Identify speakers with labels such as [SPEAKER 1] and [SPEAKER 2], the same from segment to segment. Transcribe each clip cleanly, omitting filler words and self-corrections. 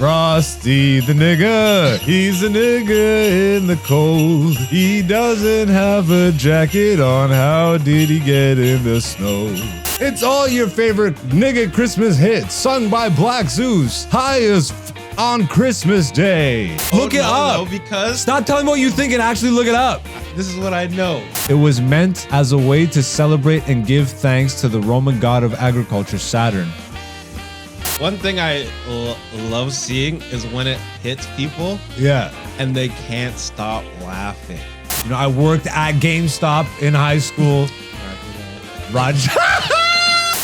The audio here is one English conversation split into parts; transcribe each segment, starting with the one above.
[SPEAKER 1] Frosty the nigga, he's a nigga in the cold. He doesn't have a jacket on, how did he get in the snow? It's all your favorite nigga Christmas hits, sung by Black Zeus, high as on Christmas Day. Look it up.
[SPEAKER 2] No, because
[SPEAKER 1] Stop telling me what you think and actually look it up.
[SPEAKER 2] this is what I know.
[SPEAKER 1] It was meant as a way to celebrate and give thanks to the Roman god of agriculture, Saturn.
[SPEAKER 2] One thing I love seeing is when it hits people
[SPEAKER 1] Yeah.
[SPEAKER 2] and they can't stop laughing.
[SPEAKER 1] You know, I worked at GameStop in high school. Raj.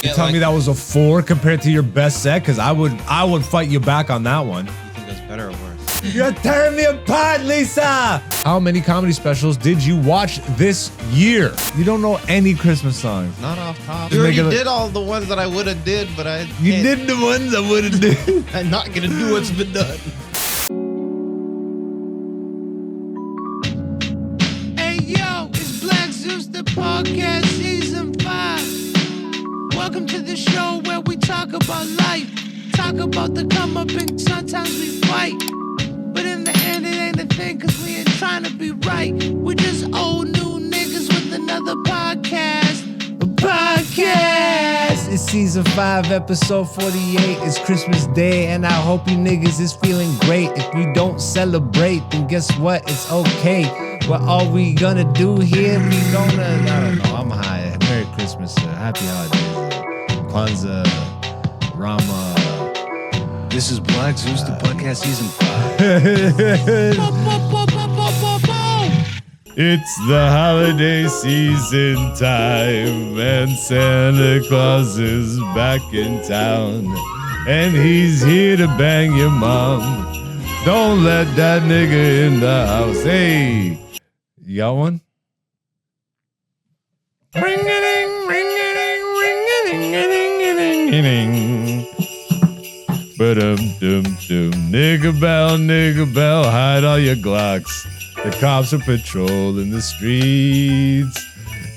[SPEAKER 1] You tell me that was a 4 compared to your best set? Because I would fight you back on that one.
[SPEAKER 2] You think that's better or worse?
[SPEAKER 1] You're tearing me apart, Lisa! How many comedy specials did you watch this year? You don't know any Christmas songs.
[SPEAKER 2] Not off top.
[SPEAKER 1] Just
[SPEAKER 2] You already
[SPEAKER 1] make it
[SPEAKER 2] did all the ones that I would have did, but I
[SPEAKER 1] You
[SPEAKER 2] can't.
[SPEAKER 1] did the ones I would have did.
[SPEAKER 2] I'm not gonna do what's been done.
[SPEAKER 3] Hey yo, it's Black Zeus, the podcast, season 5. Welcome to the show where we talk about life, talk about the come up, and sometimes we fight. But in the end, it ain't a thing, cause we ain't trying to be right. We're just old new niggas with another podcast. It's season 5, episode 48. It's Christmas Day, and I hope you niggas is feeling great. If you don't celebrate, then guess what? It's okay. What are we gonna do here? We gonna, I don't know, I'm high. Merry Christmas, happy holidays, Kwanzaa, Rama.
[SPEAKER 4] This is Black Zeus, the podcast, season 5.
[SPEAKER 1] It's the holiday season time, and Santa Claus is back in town, and he's here to bang your mom. Don't let that nigga in the house. Hey, you got one? Ring-a-ding, ring-a-ding, ring-a-ding, ring-a-ding. Ba-dum-dum-dum. Nigga bell, hide all your Glocks. The cops are patrolling the streets,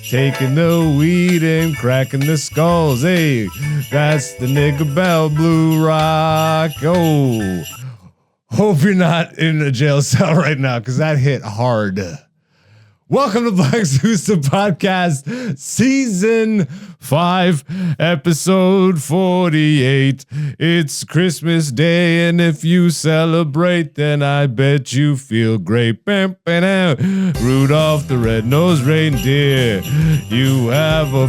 [SPEAKER 1] taking the weed and cracking the skulls. Hey, that's the nigga bell, Blue Rock. Oh, hope you're not in a jail cell right now, because that hit hard. Welcome to Black Zeus, the podcast, season 5, episode 48. It's Christmas Day, and if you celebrate, then I bet you feel great. Rudolph the red-nosed reindeer, you have a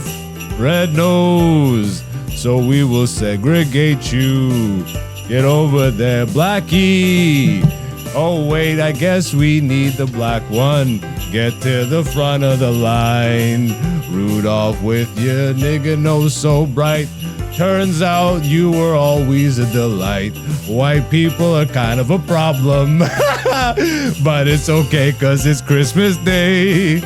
[SPEAKER 1] red nose, so we will segregate you. Get over there, Blackie. Oh wait, I guess we need the black one. Get to the front of the line. Rudolph with your nigga nose so bright. Turns out you were always a delight. White people are kind of a problem. But it's okay, cause it's Christmas Day.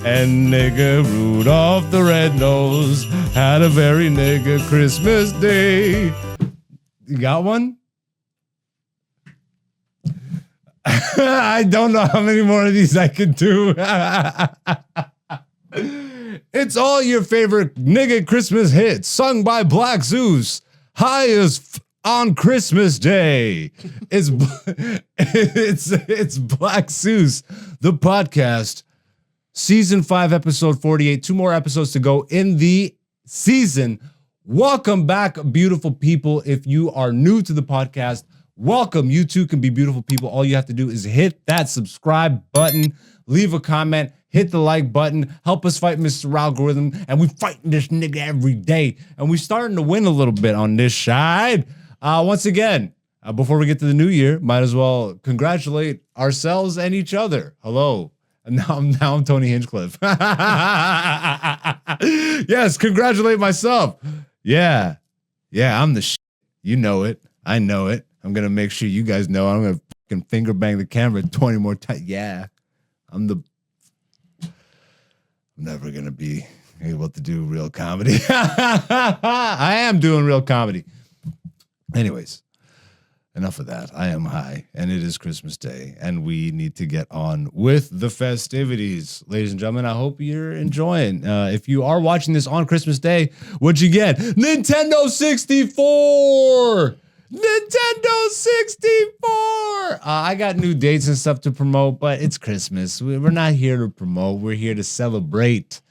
[SPEAKER 1] And nigga Rudolph the red-nosed had a very nigga Christmas Day. You got one? I don't know how many more of these I can do. It's all your favorite nigga Christmas hits, sung by Black Zeus, high as on Christmas Day. It's Black Zeus, the podcast, season 5, episode 48. 2 more episodes to go in the season. Welcome back, beautiful people. If you are new to the podcast, welcome. You too can be beautiful people. All you have to do is hit that subscribe button, leave a comment, hit the like button, help us fight Mr. Algorithm, and we fighting this nigga every day. And we starting to win a little bit on this side. Once again, before we get to the new year, might as well congratulate ourselves and each other. Hello. And now I'm Tony Hinchcliffe. Yes, congratulate myself. Yeah, I'm the shit. You know it. I know it. I'm going to make sure you guys know. I'm going to fucking finger bang the camera 20 more times. Yeah, I'm never going to be able to do real comedy. I am doing real comedy. Anyways, enough of that. I am high, and it is Christmas Day, and we need to get on with the festivities. Ladies and gentlemen, I hope you're enjoying. If you are watching this on Christmas Day, what'd you get? Nintendo 64! Nintendo 64. I got new dates and stuff to promote, but it's Christmas. We're not here to promote. We're here to celebrate.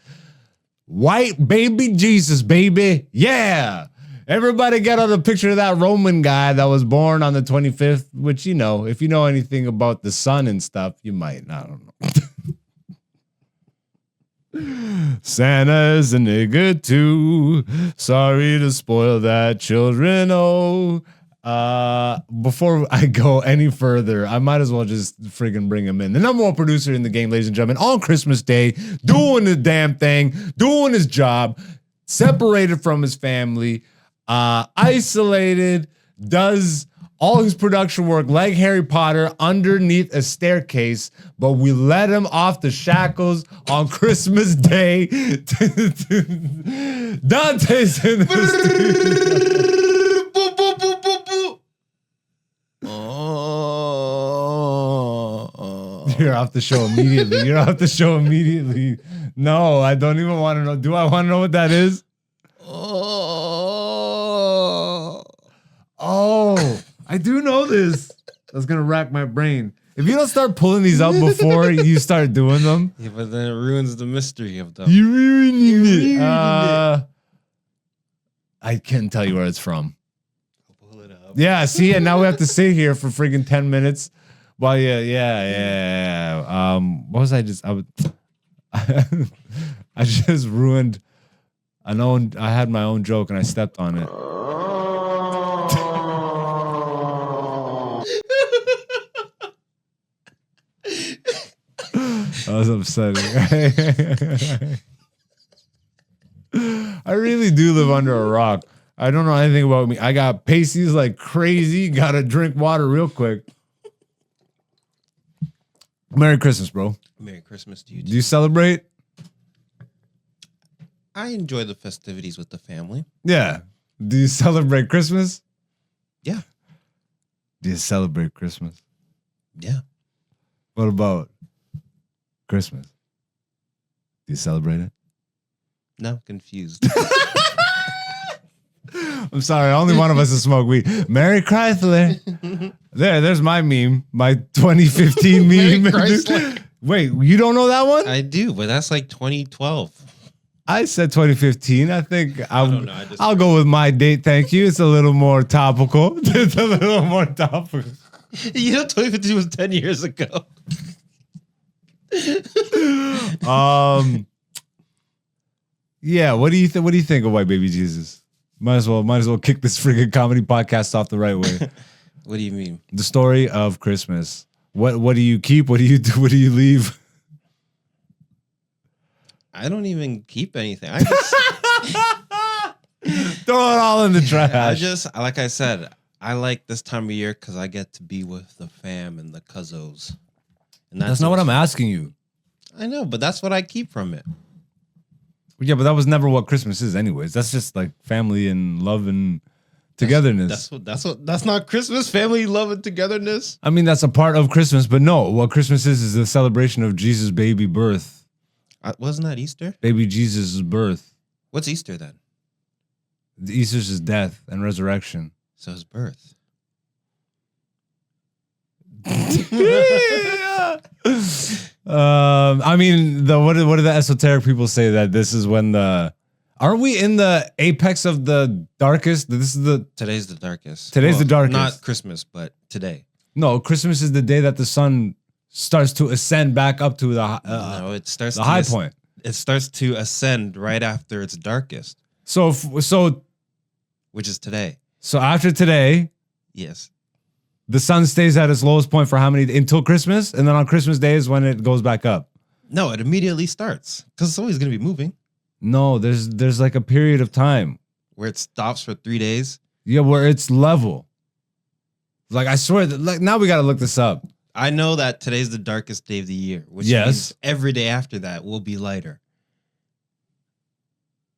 [SPEAKER 1] White baby Jesus, baby. Yeah. Everybody get on a picture of that Roman guy that was born on the 25th, which, you know, if you know anything about the sun and stuff, you might. I don't know. Santa's a nigga too. Sorry to spoil that, children. Oh. Before I go any further, I might as well just friggin' bring him in. The number one producer in the game, ladies and gentlemen, on Christmas Day, doing the damn thing, doing his job, separated from his family, isolated, does all his production work like Harry Potter underneath a staircase, but we let him off the shackles on Christmas Day. Dante's in the You're off the show immediately. You're off the show immediately. No, I don't even want to know. Do I want to know what that is? Oh, I do know this. That's going to rack my brain. If you don't start pulling these up before you start doing them.
[SPEAKER 2] Yeah, but then it ruins the mystery of them.
[SPEAKER 1] You ruining it. I can't tell you where it's from.
[SPEAKER 2] Pull it up.
[SPEAKER 1] Yeah, see, and now we have to sit here for freaking 10 minutes. Well, yeah. What was I just ruined. I had my own joke and I stepped on it. That was upsetting. I really do live under a rock. I don't know anything about me. I got pasties like crazy. Gotta drink water real quick. Merry Christmas, bro.
[SPEAKER 2] Merry Christmas to you too.
[SPEAKER 1] Do you celebrate?
[SPEAKER 2] I enjoy the festivities with the family.
[SPEAKER 1] Yeah. Do you celebrate Christmas?
[SPEAKER 2] Yeah.
[SPEAKER 1] Do you celebrate Christmas?
[SPEAKER 2] Yeah.
[SPEAKER 1] What about Christmas? Do you celebrate it?
[SPEAKER 2] No, confused.
[SPEAKER 1] I'm sorry, only one of us has smoked weed. Merry Chrysler. There's my meme, my 2015 meme.
[SPEAKER 2] Chrysler.
[SPEAKER 1] Wait, you don't know that one?
[SPEAKER 2] I do, but that's like 2012.
[SPEAKER 1] I said 2015. I think
[SPEAKER 2] don't know,
[SPEAKER 1] I'll go with my date. Thank you. It's a little more topical. It's a little more topical.
[SPEAKER 2] You know, 2015 was 10 years ago.
[SPEAKER 1] Yeah. What do you think of White Baby Jesus? Might as well kick this friggin' comedy podcast off the right way.
[SPEAKER 2] What do you mean?
[SPEAKER 1] The story of Christmas. What do you keep? What do you do? What do you leave?
[SPEAKER 2] I don't even keep anything. I just
[SPEAKER 1] throw it all in the trash.
[SPEAKER 2] Like I said, I like this time of year because I get to be with the fam and the cuzzos. And
[SPEAKER 1] that's not what I'm asking you.
[SPEAKER 2] I know, but that's what I keep from it.
[SPEAKER 1] Yeah, but that was never what Christmas is, anyways. That's just like family and love and togetherness.
[SPEAKER 2] That's not Christmas. Family, love, and togetherness.
[SPEAKER 1] I mean, that's a part of Christmas, but no, what Christmas is the celebration of Jesus' baby birth.
[SPEAKER 2] Wasn't that Easter?
[SPEAKER 1] Baby Jesus' birth.
[SPEAKER 2] What's Easter then?
[SPEAKER 1] The Easter's his death and resurrection.
[SPEAKER 2] So his birth.
[SPEAKER 1] I mean, what do the esoteric people say that this is when aren't we in the apex of the darkest? Today's the darkest. Today's the darkest.
[SPEAKER 2] Not Christmas, but today.
[SPEAKER 1] No, Christmas is the day that the sun starts to ascend back up to the
[SPEAKER 2] no, it starts
[SPEAKER 1] the high point.
[SPEAKER 2] It starts to ascend right after it's darkest.
[SPEAKER 1] So
[SPEAKER 2] which is today.
[SPEAKER 1] So after today,
[SPEAKER 2] yes.
[SPEAKER 1] The sun stays at its lowest point for how many until Christmas, and then on Christmas Day is when it goes back up.
[SPEAKER 2] No, it immediately starts because it's always going to be moving.
[SPEAKER 1] No, there's like a period of time
[SPEAKER 2] where it stops for 3 days.
[SPEAKER 1] Yeah, where it's level. Like I swear, like now we got to look this up.
[SPEAKER 2] I know that today's the darkest day of the year, which means every day after that will be lighter.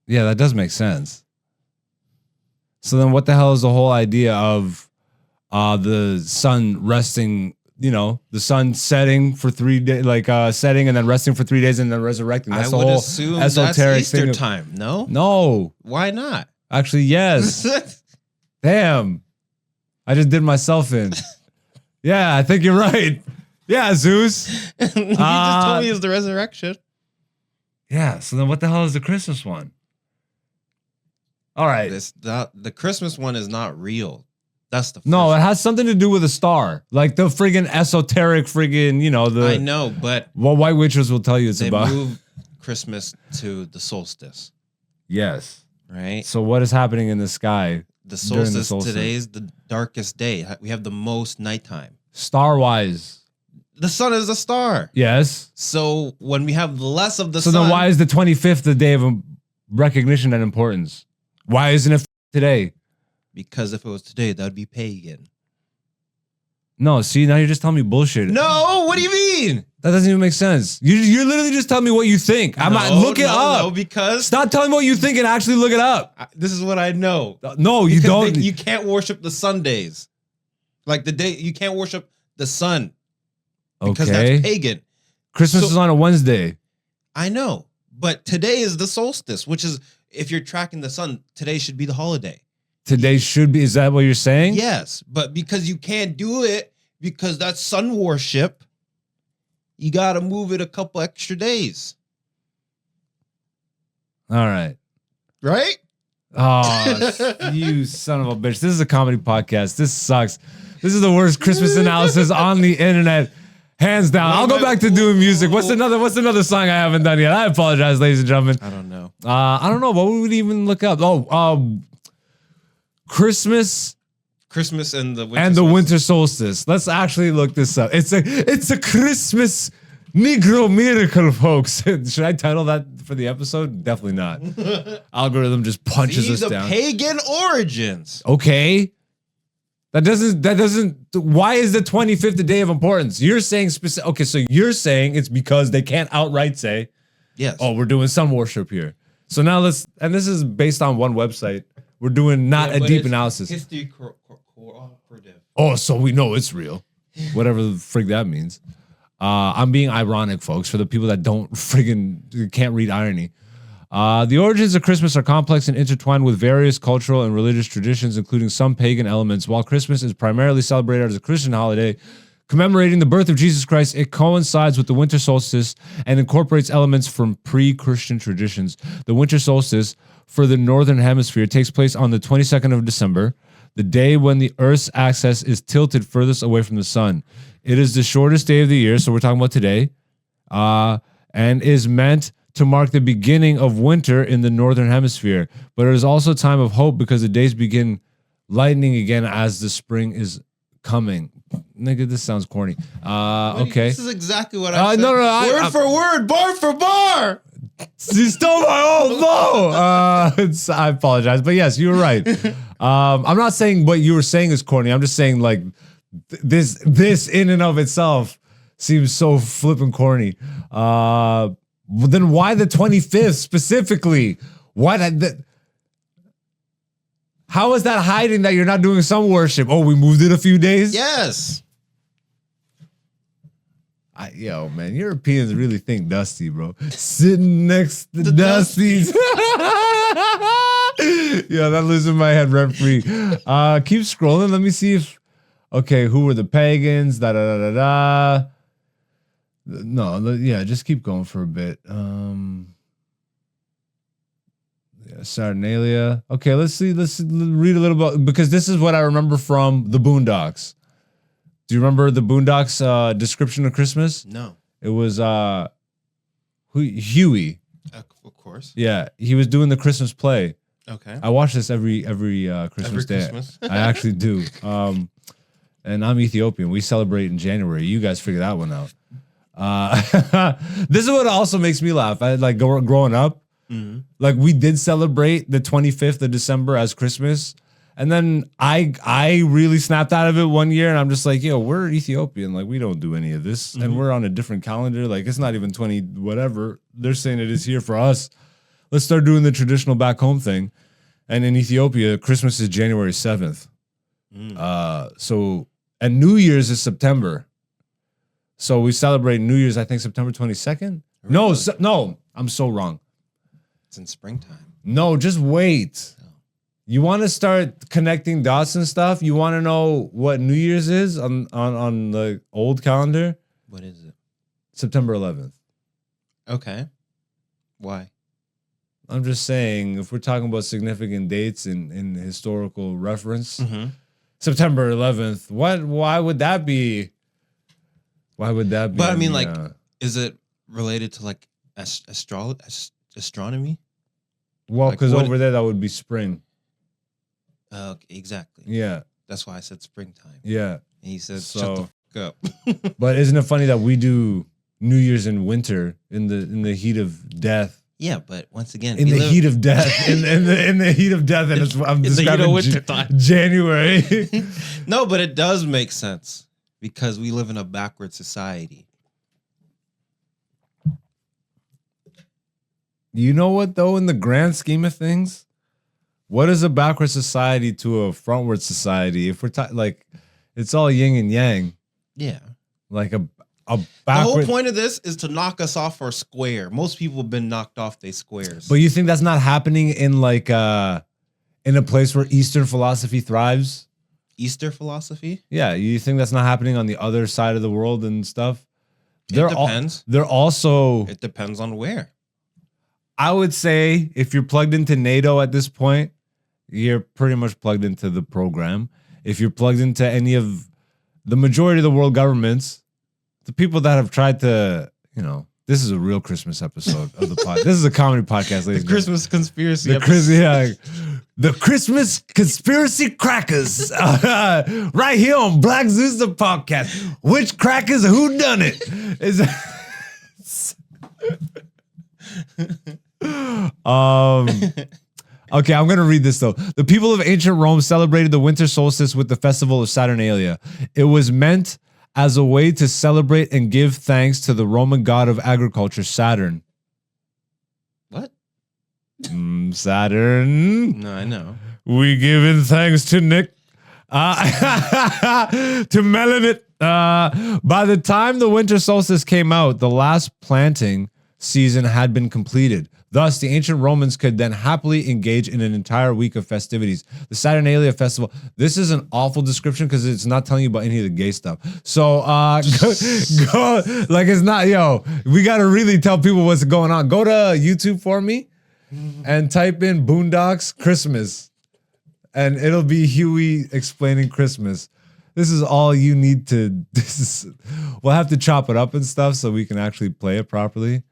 [SPEAKER 1] Yeah, that does make sense. So then, what the hell is the whole idea of the sun resting? You know, the sun setting for 3 days, like setting and then resting for 3 days and then resurrecting. That's the whole assume esoteric
[SPEAKER 2] that's Easter time. No,
[SPEAKER 1] no.
[SPEAKER 2] Why not?
[SPEAKER 1] Actually, yes. Damn. I just did myself in. Yeah, I think you're right. Yeah, Zeus.
[SPEAKER 2] You just told me it's the resurrection.
[SPEAKER 1] Yeah, so then what the hell is the Christmas one? All right.
[SPEAKER 2] The Christmas one is not real. That's the first
[SPEAKER 1] No, it
[SPEAKER 2] one.
[SPEAKER 1] has something to do with a star. Like the friggin' esoteric friggin',
[SPEAKER 2] I know, but
[SPEAKER 1] what White Witches will tell you it's
[SPEAKER 2] they
[SPEAKER 1] about.
[SPEAKER 2] moved Christmas to the solstice,
[SPEAKER 1] Yes.
[SPEAKER 2] right?
[SPEAKER 1] So what is happening in the sky?
[SPEAKER 2] The
[SPEAKER 1] during
[SPEAKER 2] solstice, today is the darkest day. We have the most nighttime.
[SPEAKER 1] Star-wise.
[SPEAKER 2] The sun is a star.
[SPEAKER 1] Yes.
[SPEAKER 2] So when we have less of the
[SPEAKER 1] So
[SPEAKER 2] sun.
[SPEAKER 1] then why is the 25th the day of recognition and importance? Why isn't it today?
[SPEAKER 2] Because if it was today, that would be pagan.
[SPEAKER 1] No, see, now you're just telling me bullshit.
[SPEAKER 2] No, what do you mean?
[SPEAKER 1] That doesn't even make sense. You're literally just telling me what you think. I'm not, look it up.
[SPEAKER 2] No, because
[SPEAKER 1] Stop telling me what you think and actually look it up.
[SPEAKER 2] this is what I know.
[SPEAKER 1] No, you
[SPEAKER 2] Because
[SPEAKER 1] don't.
[SPEAKER 2] you can't worship the Sundays. Like the day, you can't worship the sun. Because
[SPEAKER 1] Okay.
[SPEAKER 2] that's pagan.
[SPEAKER 1] Christmas
[SPEAKER 2] So-
[SPEAKER 1] is on a Wednesday.
[SPEAKER 2] I know. But today is the solstice, which is, if you're tracking the sun, today should be the holiday.
[SPEAKER 1] Today should be. Is that what you're saying?
[SPEAKER 2] Yes, but because you can't do it, because that's sun worship, you got to move it a couple extra days.
[SPEAKER 1] All right.
[SPEAKER 2] Right?
[SPEAKER 1] Oh, you son of a bitch. This is a comedy podcast. This sucks. This is the worst Christmas analysis on the internet. Hands down. I'll go back to doing music. What's another song I haven't done yet? I apologize, ladies and gentlemen.
[SPEAKER 2] I don't know.
[SPEAKER 1] I don't know. What would we even look up? Oh, Christmas
[SPEAKER 2] And the
[SPEAKER 1] winter solstice. Let's actually look this up. It's a Christmas Negro miracle, folks. Should I title that for the episode? Definitely not. Algorithm just punches us
[SPEAKER 2] the
[SPEAKER 1] down.
[SPEAKER 2] pagan origins.
[SPEAKER 1] Okay. That doesn't. Why is the 25th a day of importance? You're saying specific. Okay, so you're saying it's because they can't outright say,
[SPEAKER 2] Yes.
[SPEAKER 1] "Oh, we're doing sun worship here." So now and this is based on one website. We're doing not a
[SPEAKER 2] but
[SPEAKER 1] deep
[SPEAKER 2] it's
[SPEAKER 1] analysis.
[SPEAKER 2] History cooperative.
[SPEAKER 1] Oh, so we know it's real. Whatever the frig that means. I'm being ironic, folks, for the people that can't read irony. The origins of Christmas are complex and intertwined with various cultural and religious traditions, including some pagan elements. While Christmas is primarily celebrated as a Christian holiday, commemorating the birth of Jesus Christ, it coincides with the winter solstice and incorporates elements from pre-Christian traditions. The winter solstice for the northern hemisphere takes place on the 22nd of December, the day when the Earth's axis is tilted furthest away from the sun. It is the shortest day of the year, so we're talking about today, and is meant to mark the beginning of winter in the northern hemisphere. But it is also a time of hope because the days begin lightening again as the spring is coming. Nigga, this sounds corny. Okay.
[SPEAKER 2] This is exactly what I said.
[SPEAKER 1] No,
[SPEAKER 2] word for word, bar for bar.
[SPEAKER 1] You stole my I apologize, but yes, you were right. I'm not saying what you were saying is corny. I'm just saying like this in and of itself seems so flippin' corny. Then why the 25th specifically? How is that hiding that you're not doing sun worship? Oh, we moved it a few days?
[SPEAKER 2] Yes.
[SPEAKER 1] Yo, man, Europeans really think Dusty, bro. Sitting next to Dusty's. Yeah, that lives in my head rent free. Keep scrolling. Let me see if. Okay, who were the pagans? Da da da da da. No, yeah, just keep going for a bit. Yeah, Saturnalia. Okay, let's read a little bit because this is what I remember from the Boondocks. Do you remember the Boondocks description of Christmas?
[SPEAKER 2] No.
[SPEAKER 1] It was Huey.
[SPEAKER 2] Of course.
[SPEAKER 1] Yeah, he was doing the Christmas play.
[SPEAKER 2] Okay.
[SPEAKER 1] I watch this every Christmas day.
[SPEAKER 2] Christmas.
[SPEAKER 1] I actually do. And I'm Ethiopian. We celebrate in January. You guys figure that one out. This is what also makes me laugh. I like growing up.
[SPEAKER 2] Mm-hmm.
[SPEAKER 1] Like we did celebrate the 25th of December as Christmas. And then I really snapped out of it one year and I'm just like, yo, we're Ethiopian. Like we don't do any of this.
[SPEAKER 2] Mm-hmm.
[SPEAKER 1] And we're on a different calendar. Like it's not even 20 whatever. They're saying it is here for us. Let's start doing the traditional back home thing. And in Ethiopia, Christmas is January 7th. And New Year's is September. So we celebrate New Year's, I think September 22nd.
[SPEAKER 2] Really?
[SPEAKER 1] No, I'm so wrong.
[SPEAKER 2] It's in springtime.
[SPEAKER 1] No, just wait. You want to start connecting dots and stuff? You want to know what New Year's is on the old calendar?
[SPEAKER 2] What is it?
[SPEAKER 1] September 11th.
[SPEAKER 2] Okay. Why?
[SPEAKER 1] I'm just saying, if we're talking about significant dates in historical reference, September 11th. Why would that be? Why would that be?
[SPEAKER 2] But I mean, like, is it related to like astronomy?
[SPEAKER 1] Well,
[SPEAKER 2] like
[SPEAKER 1] because
[SPEAKER 2] what-
[SPEAKER 1] over there that would be spring.
[SPEAKER 2] Exactly.
[SPEAKER 1] Yeah,
[SPEAKER 2] That's why I said springtime.
[SPEAKER 1] yeah.
[SPEAKER 2] And he said,
[SPEAKER 1] So-
[SPEAKER 2] "Shut the fuck up."
[SPEAKER 1] But isn't it funny that we do New Year's in winter in the heat of death?
[SPEAKER 2] Yeah, but once again,
[SPEAKER 1] In the heat of death, in the heat of death, and I'm
[SPEAKER 2] in the heat of
[SPEAKER 1] describing
[SPEAKER 2] winter time.
[SPEAKER 1] January.
[SPEAKER 2] No, but it does make sense because we live in a backward society.
[SPEAKER 1] You know what though? In the grand scheme of things, what is a backward society to a frontward society? If we're like, it's all yin and yang.
[SPEAKER 2] Yeah.
[SPEAKER 1] Like a
[SPEAKER 2] The whole
[SPEAKER 1] backward.
[SPEAKER 2] point of this is to knock us off our square. Most people have been knocked off their squares.
[SPEAKER 1] But you think that's not happening in like in a place where Eastern philosophy thrives?
[SPEAKER 2] Easter philosophy?
[SPEAKER 1] Yeah, you think that's not happening on the other side of the world and stuff?
[SPEAKER 2] It depends.
[SPEAKER 1] They're also.
[SPEAKER 2] It depends on where.
[SPEAKER 1] I would say if you're plugged into NATO at this point, you're pretty much plugged into the program. If you're plugged into any of the majority of the world governments, the people that have tried to, this is a real Christmas episode of the pod. This is a comedy podcast, ladies.
[SPEAKER 2] The Christmas conspiracy.
[SPEAKER 1] The Christmas conspiracy crackers, right here on Black Zeus the podcast. Which crackers? Who done it? Okay, I'm going to read this though. The people of ancient Rome celebrated the winter solstice with the festival of Saturnalia. It was meant as a way to celebrate and give thanks to the Roman god of agriculture, Saturn.
[SPEAKER 2] What?
[SPEAKER 1] Saturn.
[SPEAKER 2] No, I know.
[SPEAKER 1] We giving thanks to Nick. To Melanet. By the time the winter solstice came out, the last planting season had been completed. Thus, the ancient Romans could then happily engage in an entire week of festivities. The Saturnalia festival. This is an awful description because it's not telling you about any of the gay stuff. So, go like it's not, we got to really tell people what's going on. Go to YouTube for me and type in Boondocks Christmas. And it'll be Huey explaining Christmas. This is all you need to, we'll have to chop it up and stuff so we can actually play it properly.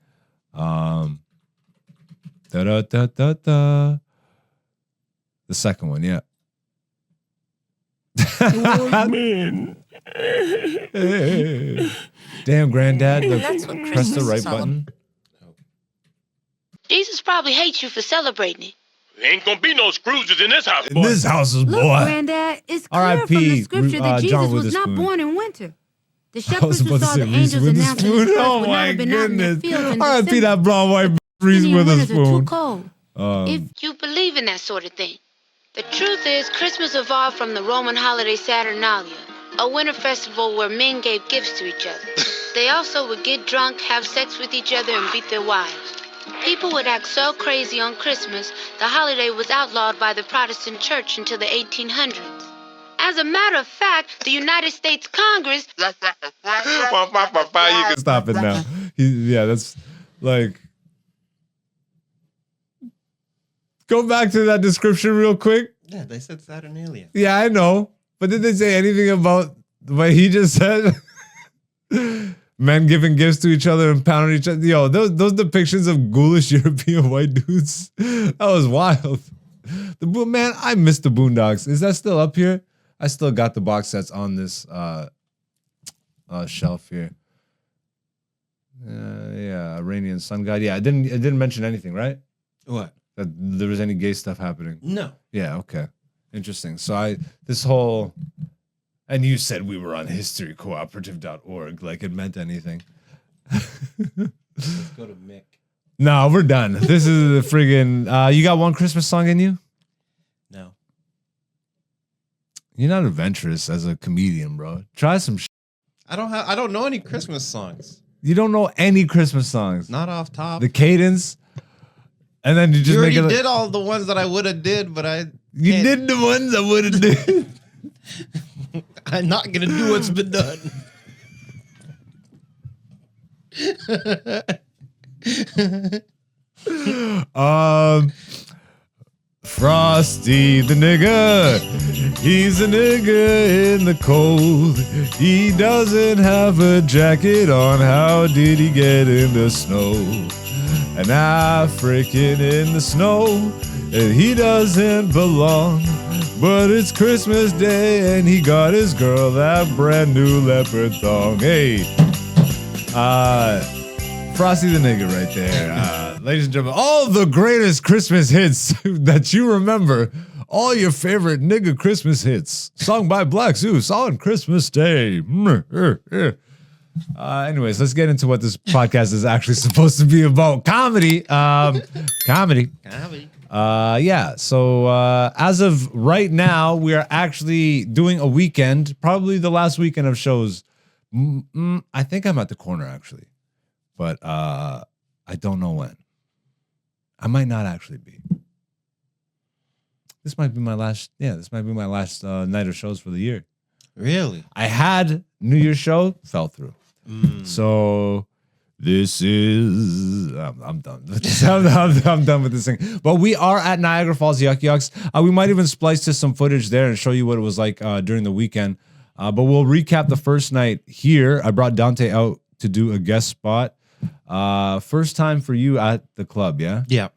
[SPEAKER 1] The second one, yeah.
[SPEAKER 5] Oh, man.
[SPEAKER 1] Damn, granddad.
[SPEAKER 5] That's what
[SPEAKER 1] Press the
[SPEAKER 5] Christmas
[SPEAKER 1] right
[SPEAKER 5] is all
[SPEAKER 1] button.
[SPEAKER 6] Jesus probably hates you for celebrating it.
[SPEAKER 7] There ain't gonna be no Scrooges in this house,
[SPEAKER 1] In
[SPEAKER 7] boy.
[SPEAKER 1] this house is
[SPEAKER 8] Look,
[SPEAKER 1] boy.
[SPEAKER 8] Granddad, it's clear
[SPEAKER 1] R.I.P.
[SPEAKER 8] from the scripture that
[SPEAKER 1] John
[SPEAKER 8] Jesus was not
[SPEAKER 1] Witherspoon.
[SPEAKER 8] born in winter. The
[SPEAKER 1] I was
[SPEAKER 8] shepherds who
[SPEAKER 1] about to
[SPEAKER 8] saw
[SPEAKER 1] say
[SPEAKER 8] the
[SPEAKER 1] Reese
[SPEAKER 8] angels announcing his
[SPEAKER 1] Witherspoon.
[SPEAKER 8] birth
[SPEAKER 1] Oh
[SPEAKER 8] would not
[SPEAKER 1] my
[SPEAKER 8] have been out in their
[SPEAKER 1] goodness.
[SPEAKER 8] fields in
[SPEAKER 1] R.I.P.
[SPEAKER 8] December.
[SPEAKER 1] that blonde white Reese
[SPEAKER 8] Indian winters are too
[SPEAKER 1] Witherspoon.
[SPEAKER 8] cold. If
[SPEAKER 6] You believe in that sort of thing. The truth is, Christmas evolved from the Roman holiday Saturnalia, a winter festival where men gave gifts to each other. They also would get drunk, have sex with each other, and beat their wives. People would act so crazy on Christmas, the holiday was outlawed by the Protestant Church until the 1800s. As a matter of fact, the United States Congress...
[SPEAKER 1] You can stop it now. That's like. Go back to that description real quick.
[SPEAKER 2] Yeah, they said Saturnalia.
[SPEAKER 1] Yeah, I know. But did they say anything about what he just said? Men giving gifts to each other and pounding each other. Yo, those depictions of ghoulish European white dudes. That was wild. Man, I missed the Boondocks. Is that still up here? I still got the box sets on this shelf here. Yeah, Iranian Sun God. Yeah, it didn't mention anything, right?
[SPEAKER 2] What?
[SPEAKER 1] That there was any gay stuff happening.
[SPEAKER 2] No.
[SPEAKER 1] Yeah, okay. Interesting. So this whole, and you said we were on historycooperative.org, like it meant anything.
[SPEAKER 2] Let's go to Mick.
[SPEAKER 1] No, we're done. This is the friggin', you got one Christmas song in you?
[SPEAKER 2] No.
[SPEAKER 1] You're not adventurous as a comedian, bro. Try some shit.
[SPEAKER 2] I don't know any Christmas songs.
[SPEAKER 1] You don't know any Christmas songs.
[SPEAKER 2] Not off top.
[SPEAKER 1] The cadence, and then you just
[SPEAKER 2] You
[SPEAKER 1] make
[SPEAKER 2] already
[SPEAKER 1] it.
[SPEAKER 2] did all the ones that I would have did, but I
[SPEAKER 1] You did the ones I wouldn't do.
[SPEAKER 2] I'm not gonna do what's been done.
[SPEAKER 1] Frosty the nigga, he's a nigga in the cold. He doesn't have a jacket on. How did he get in the snow? An African in the snow, and he doesn't belong. But it's Christmas Day, and he got his girl that brand new leopard thong. Hey, Frosty the nigga right there. Ladies and gentlemen, all the greatest Christmas hits that you remember. All your favorite nigga Christmas hits. Sung by Black Zeus on Christmas Day. Anyways, let's get into what this podcast is actually supposed to be about. Comedy. Comedy. Yeah, so as of right now, we are actually doing a weekend, probably the last weekend of shows. I think I'm at the corner, actually. But I don't know when. I might not actually be. This might be my last. Yeah, this might be my last night of shows for the year.
[SPEAKER 2] Really?
[SPEAKER 1] I had New Year's show, fell through. So this is. I'm done. I'm done with this thing. But we are at Niagara Falls Yuck Yucks. We might even splice to some footage there and show you what it was like during the weekend. But we'll recap the first night here. I brought Dante out to do a guest spot. First time for you at the club, yeah?
[SPEAKER 2] Yeah.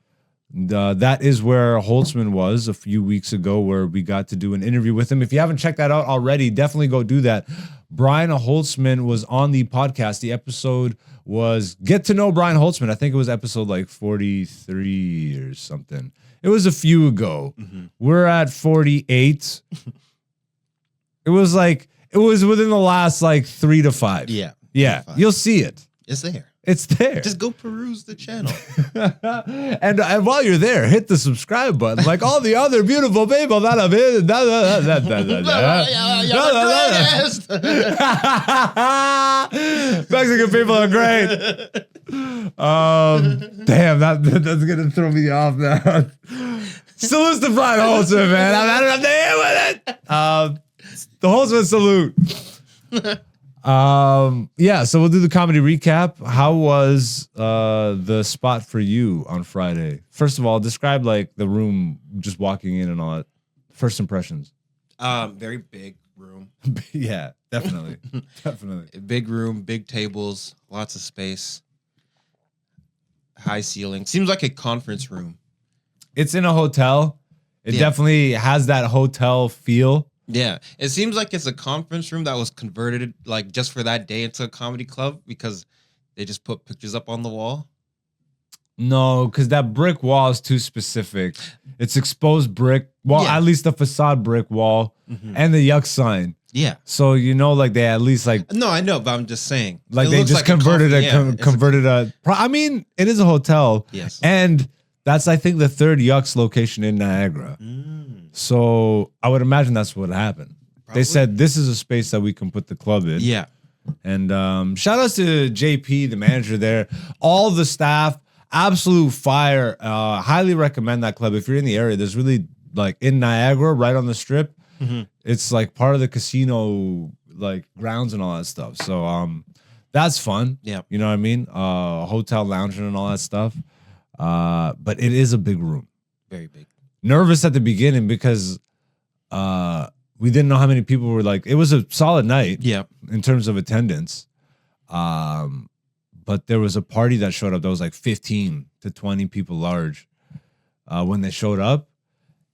[SPEAKER 1] That is where Holtzman was a few weeks ago, where we got to do an interview with him. If you haven't checked that out already, definitely go do that. Brian Holtzman was on the podcast. The episode was Get to Know Brian Holtzman. I think it was episode like 43 or something. It was a few ago. We're at 48. It was within the last like 3 to 5.
[SPEAKER 2] Yeah.
[SPEAKER 1] Yeah.
[SPEAKER 2] 5.
[SPEAKER 1] You'll see it.
[SPEAKER 2] It's there.
[SPEAKER 1] It's there.
[SPEAKER 2] Just go peruse the channel.
[SPEAKER 1] and while you're there, hit the subscribe button like all the other beautiful people that have hit. Mexican people are great. Damn, that's gonna throw me off now. Salute to Brian Holtzman, man. I've had enough to hear with it. The Holtzman salute. Yeah, so we'll do the comedy recap. How was the spot for you on Friday? First of all, describe like the room, just walking in and all that. First impressions.
[SPEAKER 2] Very big room.
[SPEAKER 1] Yeah, definitely. Definitely.
[SPEAKER 2] Big room, big tables, lots of space, high ceiling. Seems like a conference room.
[SPEAKER 1] It's in a hotel. It definitely has that hotel feel.
[SPEAKER 2] Yeah, it seems like it's a conference room that was converted like just for that day into a comedy club because they just put pictures up on the wall.
[SPEAKER 1] No, because that brick wall is too specific. It's exposed brick wall, at least the facade brick wall, and the yuck sign.
[SPEAKER 2] Yeah.
[SPEAKER 1] So like they at least like.
[SPEAKER 2] No, I know, but I'm just saying.
[SPEAKER 1] Like they just like converted I mean, it is a hotel.
[SPEAKER 2] Yes.
[SPEAKER 1] And that's I think the third Yucks location in Niagara. So I would imagine that's what happened. Probably. They said this is a space that we can put the club in.
[SPEAKER 2] Yeah.
[SPEAKER 1] And shout outs to JP, the manager there, all the staff, absolute fire. Highly recommend that club if you're in the area. There's really like in Niagara, right on the strip. It's like part of the casino like grounds and all that stuff. So that's fun. Yeah. You know what I mean? Hotel lounging and all that stuff. But it is a big room.
[SPEAKER 2] Very big.
[SPEAKER 1] Nervous at the beginning because we didn't know how many people were like. It was a solid night, in terms of attendance. But there was a party that showed up that was like 15 to 20 people large when they showed up,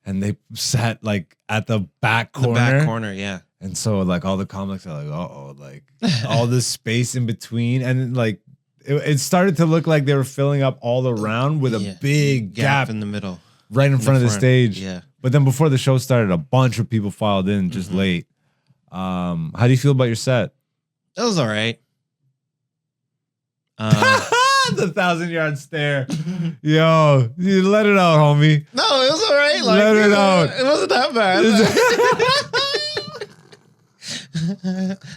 [SPEAKER 1] and they sat like at the back corner.
[SPEAKER 2] The back corner, yeah.
[SPEAKER 1] And so like all the comics are like, uh-oh, like all this space in between, and like it started to look like they were filling up all around with a big gap
[SPEAKER 2] in the middle.
[SPEAKER 1] Right in front of the stage.
[SPEAKER 2] Yeah.
[SPEAKER 1] But then before the show started, a bunch of people filed in just late. How do you feel about your set?
[SPEAKER 2] It was all right.
[SPEAKER 1] The 1,000-yard stare. Yo, you let it out, homie.
[SPEAKER 2] No, it was all right. Like,
[SPEAKER 1] let it out.
[SPEAKER 2] It wasn't that bad.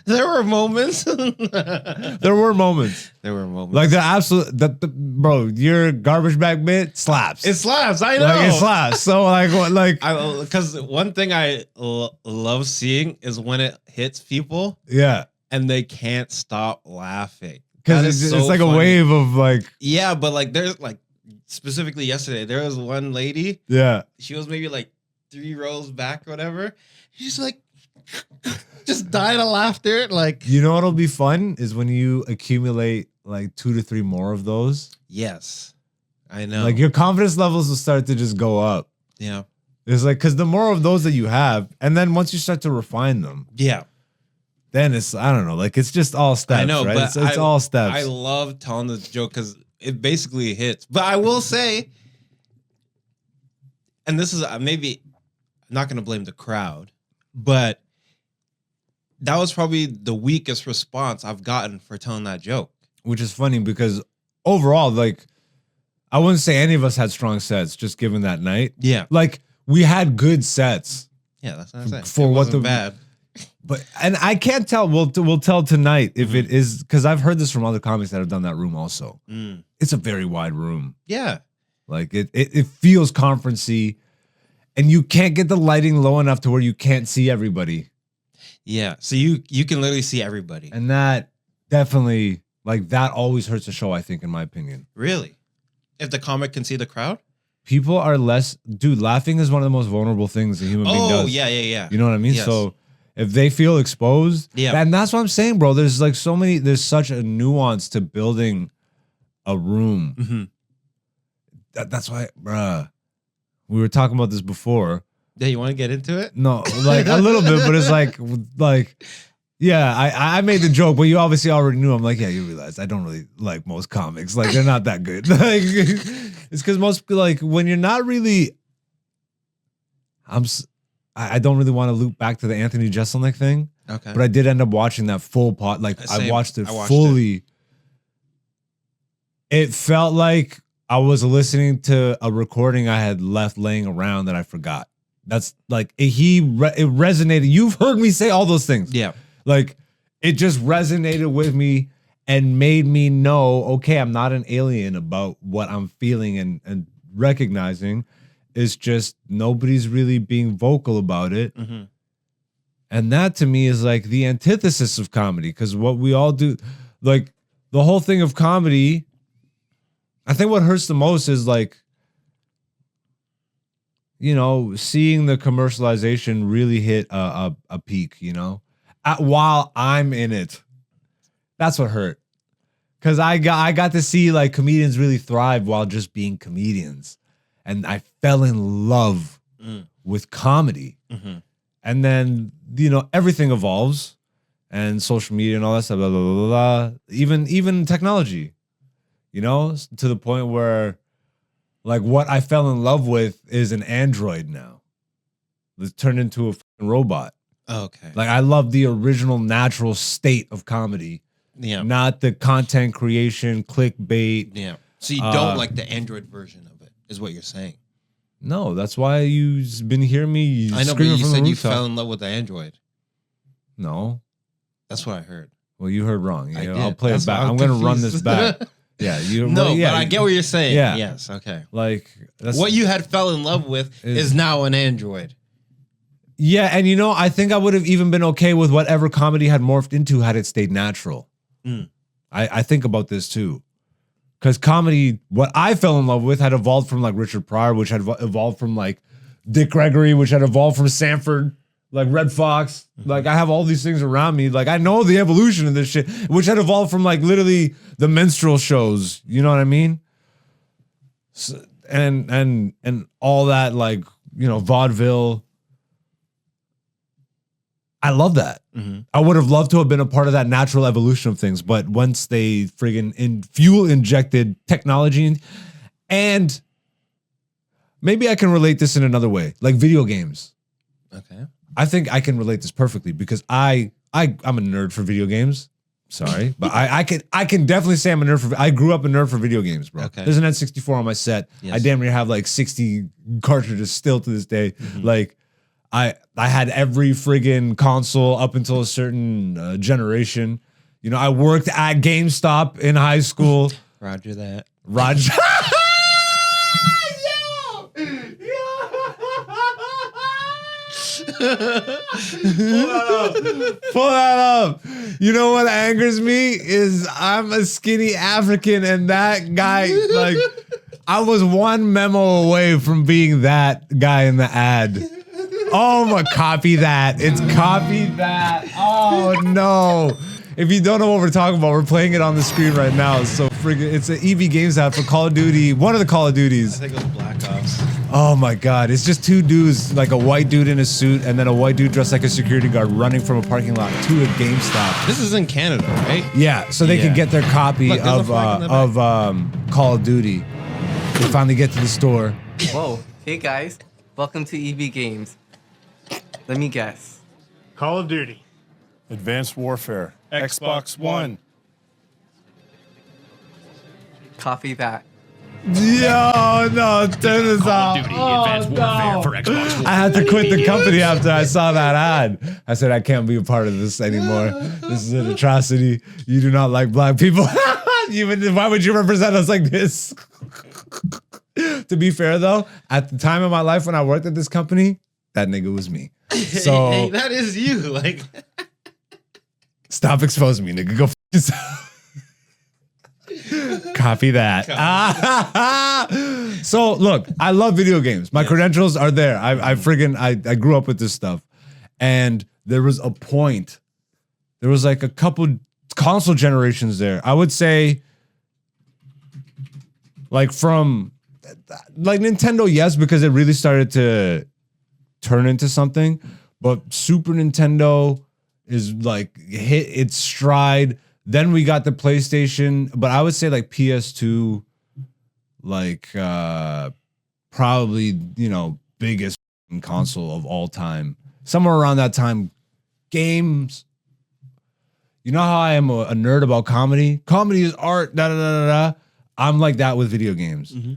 [SPEAKER 2] There were moments.
[SPEAKER 1] There were moments.
[SPEAKER 2] There were moments.
[SPEAKER 1] Like the absolute, bro, your garbage bag bit slaps.
[SPEAKER 2] It slaps. I know.
[SPEAKER 1] Like it slaps. So like, what, like,
[SPEAKER 2] because one thing I love seeing is when it hits people
[SPEAKER 1] yeah,
[SPEAKER 2] and they can't stop laughing.
[SPEAKER 1] because
[SPEAKER 2] That
[SPEAKER 1] it's,
[SPEAKER 2] is
[SPEAKER 1] it's
[SPEAKER 2] so
[SPEAKER 1] like a
[SPEAKER 2] funny.
[SPEAKER 1] wave of like,
[SPEAKER 2] Yeah, but like there's like specifically yesterday, there was one lady.
[SPEAKER 1] yeah,
[SPEAKER 2] She was maybe like 3 rows back or whatever. She's like, just died of laughter. Like,
[SPEAKER 1] you know what'll be fun is when you accumulate like 2 to 3 more of those.
[SPEAKER 2] yes, I know.
[SPEAKER 1] Like your confidence levels will start to just go up.
[SPEAKER 2] yeah,
[SPEAKER 1] It's like, because the more of those that you have, and then once you start to refine them,
[SPEAKER 2] yeah.
[SPEAKER 1] then it's, I don't know, like it's just all steps.
[SPEAKER 2] I know,
[SPEAKER 1] right?
[SPEAKER 2] but
[SPEAKER 1] It's all steps.
[SPEAKER 2] I love telling this joke because it basically hits. But I will say, and this is maybe I'm not going to blame the crowd, but that was probably the weakest response I've gotten for telling that joke.
[SPEAKER 1] Which is funny because overall, like, I wouldn't say any of us had strong sets just given that night.
[SPEAKER 2] Yeah,
[SPEAKER 1] Like, we had good sets.
[SPEAKER 2] yeah, that's what I'm saying.
[SPEAKER 1] For
[SPEAKER 2] It
[SPEAKER 1] what
[SPEAKER 2] wasn't
[SPEAKER 1] the-
[SPEAKER 2] bad.
[SPEAKER 1] But, and I can't tell, we'll tell tonight if it is, because I've heard this from other comics that have done that room also.
[SPEAKER 2] Mm.
[SPEAKER 1] It's a very wide room.
[SPEAKER 2] Yeah,
[SPEAKER 1] Like, it feels conferencey, and you can't get the lighting low enough to where you can't see everybody.
[SPEAKER 2] yeah. So you can literally see everybody.
[SPEAKER 1] And that definitely, like, that always hurts a show, I think, in my opinion.
[SPEAKER 2] Really, if the comic can see the crowd.
[SPEAKER 1] People are less, dude, laughing is one of the most vulnerable things a human being does.
[SPEAKER 2] Oh yeah.
[SPEAKER 1] You know what I mean?
[SPEAKER 2] Yes.
[SPEAKER 1] So if they feel exposed,
[SPEAKER 2] Yeah.
[SPEAKER 1] and that's what I'm saying, bro. There's like there's such a nuance to building a room.
[SPEAKER 2] Mm-hmm.
[SPEAKER 1] That's why, bruh, we were talking about this before.
[SPEAKER 2] Yeah, you want to get into it?
[SPEAKER 1] No, like a little bit, but it's like, yeah, I made the joke, but you obviously already knew. I'm like, yeah, you realize I don't really like most comics. Like, they're not that good. Like, it's because most, like, when you're not really, I don't really want to loop back to the Anthony Jeselnik thing,
[SPEAKER 2] Okay.
[SPEAKER 1] but I did end up watching that full pot. Like, I
[SPEAKER 2] Same.
[SPEAKER 1] watched it
[SPEAKER 2] I watched
[SPEAKER 1] fully. It felt like I was listening to a recording I had left laying around that I forgot. That's like, it resonated. You've heard me say all those things.
[SPEAKER 2] Yeah.
[SPEAKER 1] Like, it just resonated with me and made me know, okay, I'm not an alien about what I'm feeling and recognizing. It's just nobody's really being vocal about it.
[SPEAKER 2] Mm-hmm.
[SPEAKER 1] And that to me is like the antithesis of comedy, because what we all do, like the whole thing of comedy, I think what hurts the most is like, you know, seeing the commercialization really hit a peak, you know, while I'm in it. That's what hurt. Because I got to see like comedians really thrive while just being comedians. And I fell in love with comedy.
[SPEAKER 2] Mm-hmm.
[SPEAKER 1] And then, you know, everything evolves, and social media and all that stuff, blah, blah, blah, blah, blah. Even technology, you know, to the point where like what I fell in love with is an android now. It's turned into a fucking robot.
[SPEAKER 2] Okay.
[SPEAKER 1] Like, I love the original natural state of comedy,
[SPEAKER 2] Yeah.
[SPEAKER 1] not the content creation, clickbait.
[SPEAKER 2] Yeah. So you don't like the Android version of it, is what you're saying.
[SPEAKER 1] No, that's why you've been hearing me
[SPEAKER 2] I know, but
[SPEAKER 1] screaming
[SPEAKER 2] you
[SPEAKER 1] from the
[SPEAKER 2] said you
[SPEAKER 1] rooftop.
[SPEAKER 2] fell in love with the Android.
[SPEAKER 1] No.
[SPEAKER 2] That's what I heard.
[SPEAKER 1] Well, you heard wrong.
[SPEAKER 2] I
[SPEAKER 1] Yeah,
[SPEAKER 2] did.
[SPEAKER 1] I'll play
[SPEAKER 2] That's
[SPEAKER 1] it back.
[SPEAKER 2] why I'm
[SPEAKER 1] I'm going to run this
[SPEAKER 2] confused.
[SPEAKER 1] back. Yeah, you.
[SPEAKER 2] No,
[SPEAKER 1] well, yeah,
[SPEAKER 2] but I get what you're saying.
[SPEAKER 1] Yeah.
[SPEAKER 2] Yes. Okay.
[SPEAKER 1] Like, that's
[SPEAKER 2] What you had fell in love with is now an Android.
[SPEAKER 1] Yeah, and you know, I think I would have even been okay with whatever comedy had morphed into had it stayed natural.
[SPEAKER 2] Mm.
[SPEAKER 1] I think about this too. Because comedy, what I fell in love with had evolved from like Richard Pryor, which had evolved from like Dick Gregory, which had evolved from Sanford, like Red Fox.
[SPEAKER 2] Mm-hmm.
[SPEAKER 1] Like, I have all these things around me. Like, I know the evolution of this shit, which had evolved from like literally the minstrel shows. You know what I mean? So, and all that, like, you know, vaudeville. I love that.
[SPEAKER 2] Mm-hmm.
[SPEAKER 1] I would have loved to have been a part of that natural evolution of things, but once they friggin' fuel injected technology, and maybe I can relate this in another way, like video games.
[SPEAKER 2] Okay.
[SPEAKER 1] I think I can relate this perfectly because I'm a nerd for video games. Sorry, but I can definitely say I'm a nerd for. I grew up a nerd for video games, bro.
[SPEAKER 2] Okay.
[SPEAKER 1] There's an N64 on my set.
[SPEAKER 2] Yes.
[SPEAKER 1] I damn near have like 60 cartridges still to this day.
[SPEAKER 2] Mm-hmm.
[SPEAKER 1] Like, I had every friggin' console up until a certain generation. You know, I worked at GameStop in high school.
[SPEAKER 2] Roger that.
[SPEAKER 1] Roger. Pull that up. You know what angers me is I'm a skinny African and that guy, like, I was one memo away from being that guy in the ad. Oh my, copy that. It's copy that. Oh no. If you don't know what we're talking about, we're playing it on the screen right now. So friggin', it's an EB Games app for Call of Duty, one of the Call of Duties.
[SPEAKER 2] I think it was Black Ops.
[SPEAKER 1] Oh my God, it's just two dudes, like a white dude in a suit and then a white dude dressed like a security guard running from a parking lot to a GameStop.
[SPEAKER 2] This is in Canada, right?
[SPEAKER 1] Yeah, so they can get their copy
[SPEAKER 2] Look, there's a flag in the back.
[SPEAKER 1] Call of Duty. They finally get to the store.
[SPEAKER 9] Whoa, hey guys, welcome to EB Games. Let me guess.
[SPEAKER 5] Call of Duty.
[SPEAKER 10] Advanced Warfare.
[SPEAKER 5] Xbox One.
[SPEAKER 9] Copy that.
[SPEAKER 1] Yo, no, turn this off.
[SPEAKER 7] Duty Advanced Warfare for Xbox One.
[SPEAKER 1] I had to quit the company after I saw that ad. I said, I can't be a part of this anymore. This is an atrocity. You do not like black people. Why would you represent us like this? To be fair, though, at the time of my life when I worked at this company, that nigga was me. So
[SPEAKER 2] Hey, that is you. Like,
[SPEAKER 1] stop exposing me, nigga. Go f yourself. Copy that. So look, I love video games. My credentials are there. I grew up with this stuff. And there was a point, there was like a couple console generations there. I would say like from like Nintendo, yes, because it really started to turn into something. But Super Nintendo is like hit its stride. Then we got the PlayStation, but I would say like PS2, like probably, you know, biggest console of all time. Somewhere around that time, games. You know how I am a nerd about comedy? Comedy is art, da da da da da. I'm like that with video games.
[SPEAKER 2] Mm-hmm.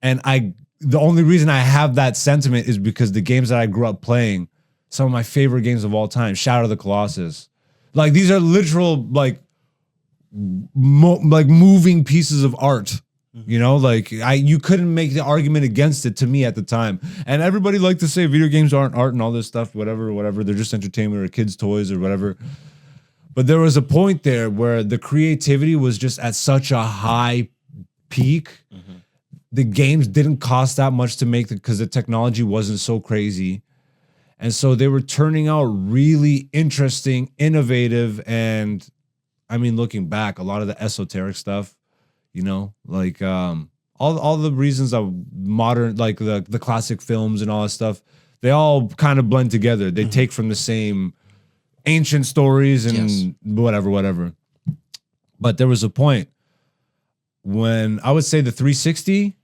[SPEAKER 1] And the only reason I have that sentiment is because the games that I grew up playing, some of my favorite games of all time, Shadow of the Colossus. Like these are literal like moving pieces of art. You know, like you couldn't make the argument against it to me at the time. And everybody liked to say video games aren't art and all this stuff, whatever. They're just entertainment or kids' toys or whatever. But there was a point there where the creativity was just at such a high peak. Mm-hmm. The games didn't cost that much to make because the technology wasn't so crazy. And so they were turning out really interesting, innovative, and I mean, looking back, a lot of the esoteric stuff, you know, like all the reasons of modern, like the classic films and all that stuff, they all kind of blend together. They take from the same ancient stories and whatever. But there was a point when I would say the 360,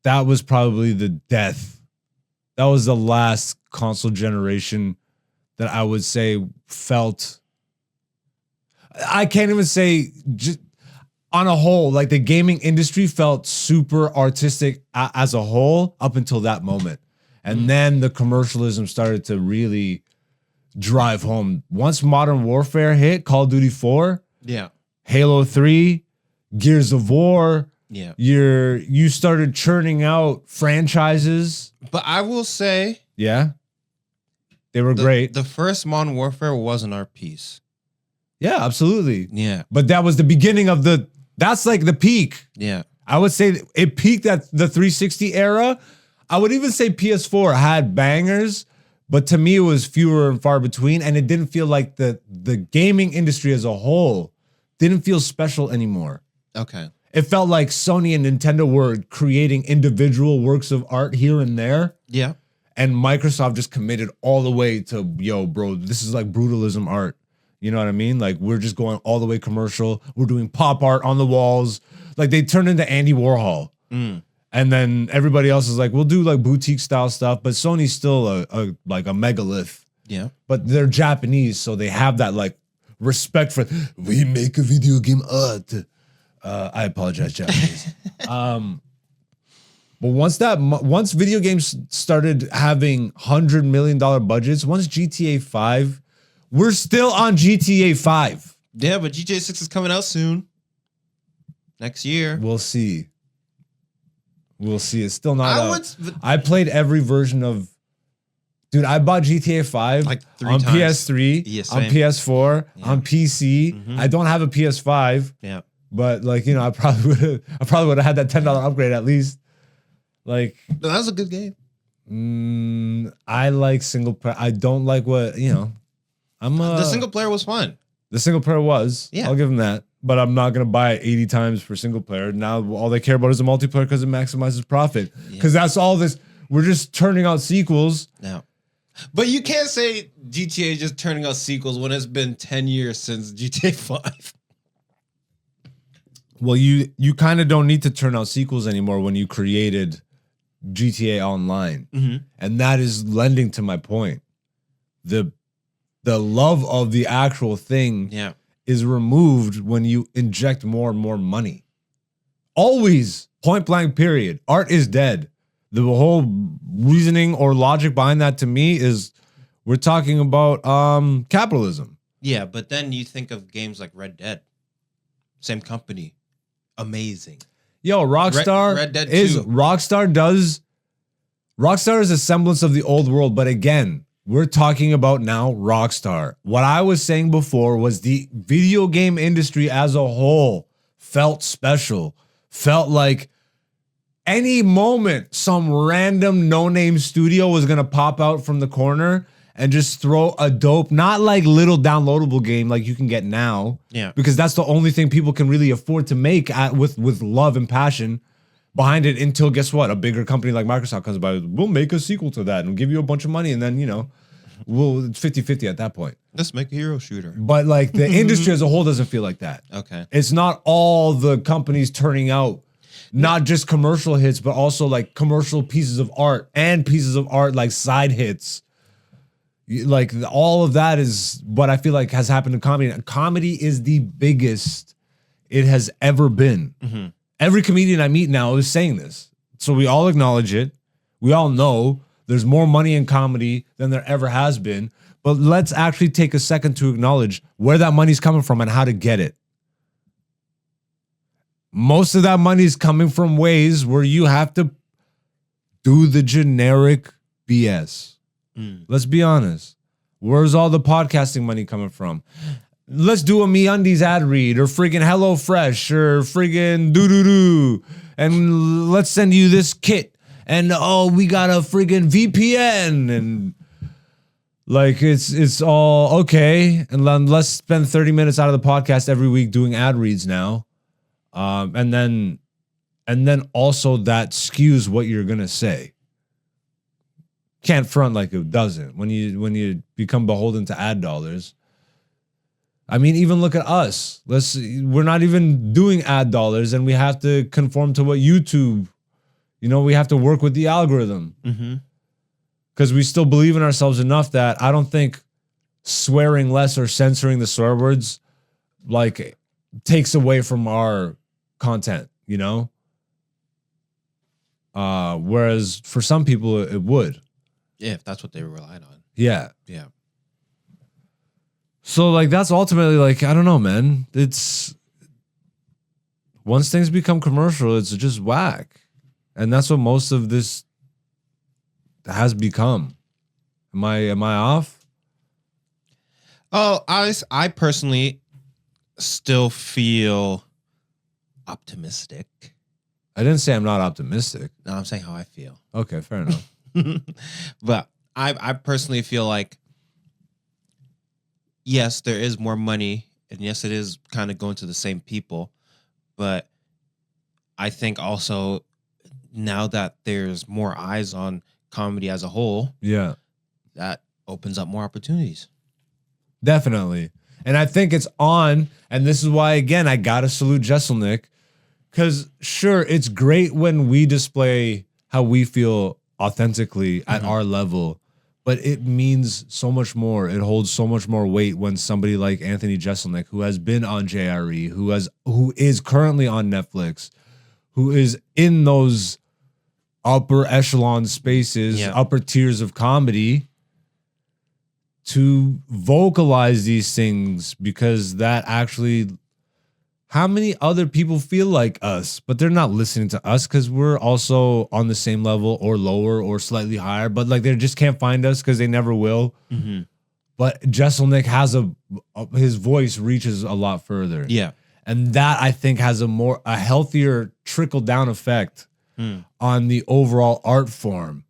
[SPEAKER 1] that was probably the death. That was the last console generation that I would say felt, I can't even say just on a whole, like the gaming industry felt super artistic as a whole up until that moment. And then the commercialism started to really drive home. Once Modern Warfare hit, Call of Duty 4, Halo 3, Gears of War, you started churning out franchises.
[SPEAKER 2] But I will say,
[SPEAKER 1] they were great.
[SPEAKER 2] The first Modern Warfare was an art piece.
[SPEAKER 1] Yeah, absolutely.
[SPEAKER 2] Yeah.
[SPEAKER 1] But that was the beginning of that's like the peak.
[SPEAKER 2] Yeah.
[SPEAKER 1] I would say it peaked at the 360 era. I would even say PS4 had bangers, but to me it was fewer and far between, and it didn't feel like the gaming industry as a whole didn't feel special anymore.
[SPEAKER 2] Okay.
[SPEAKER 1] It felt like Sony and Nintendo were creating individual works of art here and there.
[SPEAKER 2] Yeah.
[SPEAKER 1] And Microsoft just committed all the way to, yo, bro, this is like brutalism art. You know what I mean? Like, we're just going all the way commercial. We're doing pop art on the walls. Like, they turned into Andy Warhol. And then everybody else is like, we'll do like boutique style stuff. But Sony's still a megalith. Yeah. But they're Japanese, so they have that like respect for, we make a video game art. I apologize, Japanese. But But once video games started having $100 million budgets, once GTA 5, we're still on GTA 5.
[SPEAKER 2] Yeah, but GTA 6 is coming out soon. Next year.
[SPEAKER 1] We'll see. It's still not out. I played every version of... Dude, I bought GTA 5
[SPEAKER 2] like 3
[SPEAKER 1] on
[SPEAKER 2] times.
[SPEAKER 1] PS3,
[SPEAKER 2] Yeah,
[SPEAKER 1] on
[SPEAKER 2] same.
[SPEAKER 1] PS4, on PC. I don't have a PS5.
[SPEAKER 2] Yeah.
[SPEAKER 1] But like, I probably would have had that $10 upgrade at least. Like,
[SPEAKER 2] No, that was a good game.
[SPEAKER 1] I like single player. I don't like what,
[SPEAKER 2] The single player was fun.
[SPEAKER 1] The single player was.
[SPEAKER 2] Yeah.
[SPEAKER 1] I'll give them that. But I'm not going to buy it 80 times for single player. Now all they care about is the multiplayer because it maximizes profit. Because that's all this. We're just turning out sequels.
[SPEAKER 2] No. But you can't say GTA just turning out sequels when it's been 10 years since GTA 5.
[SPEAKER 1] Well, you kind of don't need to turn out sequels anymore when you created GTA Online. And that is lending to my point. The love of the actual thing is removed when you inject more and more money. Always, point blank period. Art is dead. The whole reasoning or logic behind that to me is we're talking about capitalism.
[SPEAKER 2] Yeah, but then you think of games like Red Dead. Same company. Amazing.
[SPEAKER 1] Yo, Rockstar
[SPEAKER 2] Red Dead
[SPEAKER 1] is
[SPEAKER 2] 2.
[SPEAKER 1] Rockstar is a semblance of the old world, but again, we're talking about now Rockstar. What I was saying before was the video game industry as a whole felt special, felt like any moment some random no-name studio was going to pop out from the corner and just throw a dope, not like little downloadable game like you can get now.
[SPEAKER 2] Yeah.
[SPEAKER 1] Because that's the only thing people can really afford to make with love and passion behind it until, guess what? A bigger company like Microsoft comes by, we'll make a sequel to that and give you a bunch of money. And then, it's 50-50 at that point.
[SPEAKER 2] Let's make a hero shooter.
[SPEAKER 1] But like the industry as a whole doesn't feel like that.
[SPEAKER 2] Okay.
[SPEAKER 1] It's not all the companies turning out not just commercial hits, but also like commercial pieces of art and pieces of art like side hits. Like all of that is what I feel like has happened in comedy. And comedy is the biggest it has ever been. Every comedian I meet now is saying this. So we all acknowledge it. We all know there's more money in comedy than there ever has been. But let's actually take a second to acknowledge where that money's coming from and how to get it. Most of that money is coming from ways where you have to do the generic BS. Let's be honest. Where's all the podcasting money coming from? Let's do a MeUndies ad read or friggin' HelloFresh or friggin' doo-doo-doo. And let's send you this kit. And we got a friggin' VPN. And like it's all okay. And let's spend 30 minutes out of the podcast every week doing ad reads now. And then also that skews what you're gonna say. Can't front like it doesn't when you become beholden to ad dollars. I mean, even look at us. We're not even doing ad dollars, and we have to conform to what YouTube. We have to work with the algorithm because we still believe in ourselves enough that I don't think swearing less or censoring the swear words like takes away from our content, whereas for some people it would.
[SPEAKER 2] Yeah, if that's what they relied on.
[SPEAKER 1] Yeah.
[SPEAKER 2] Yeah.
[SPEAKER 1] So like that's ultimately like, I don't know, man. It's once things become commercial, it's just whack. And that's what most of this has become. Am I off?
[SPEAKER 2] Oh, I personally still feel optimistic.
[SPEAKER 1] I didn't say I'm not optimistic.
[SPEAKER 2] No, I'm saying how I feel.
[SPEAKER 1] Okay, fair enough.
[SPEAKER 2] But I personally feel like, yes, there is more money, and yes, it is kind of going to the same people. But I think also now that there's more eyes on comedy as a whole, that opens up more opportunities.
[SPEAKER 1] Definitely. And I think it's on, and this is why, again, I gotta salute Jesselnick, because sure, it's great when we display how we feel authentically at our level, but it means so much more. It holds so much more weight when somebody like Anthony Jeselnik, who has been on JRE, who is currently on Netflix, who is in those upper echelon spaces, upper tiers of comedy to vocalize these things, because that actually, how many other people feel like us, but they're not listening to us because we're also on the same level or lower or slightly higher, but like they just can't find us because they never will.
[SPEAKER 2] Mm-hmm.
[SPEAKER 1] But Jesselnick has his voice reaches a lot further.
[SPEAKER 2] Yeah.
[SPEAKER 1] And that I think has a healthier trickle down effect on the overall art form.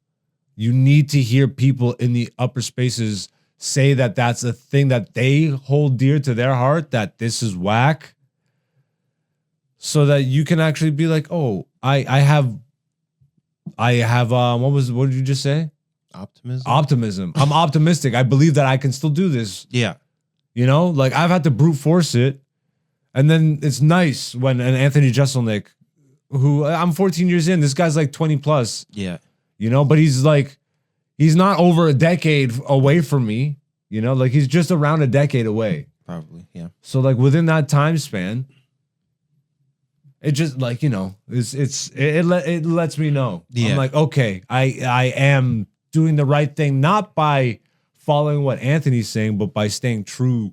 [SPEAKER 1] You need to hear people in the upper spaces say that that's a thing that they hold dear to their heart, that this is whack, so that you can actually be like, oh, I have what did you just say? Optimism. I'm optimistic. I believe that I can still do this.
[SPEAKER 2] Yeah.
[SPEAKER 1] You know, like I've had to brute force it. And then it's nice when an Anthony Jeselnik, who I'm 14 years in, this guy's like 20 plus.
[SPEAKER 2] Yeah.
[SPEAKER 1] You know, but he's not over a decade away from me. You know, like he's just around a decade away.
[SPEAKER 2] Probably, yeah.
[SPEAKER 1] So like within that time span, it just like, you know, it lets me know.
[SPEAKER 2] Yeah.
[SPEAKER 1] I'm like, okay, I am doing the right thing, not by following what Anthony's saying, but by staying true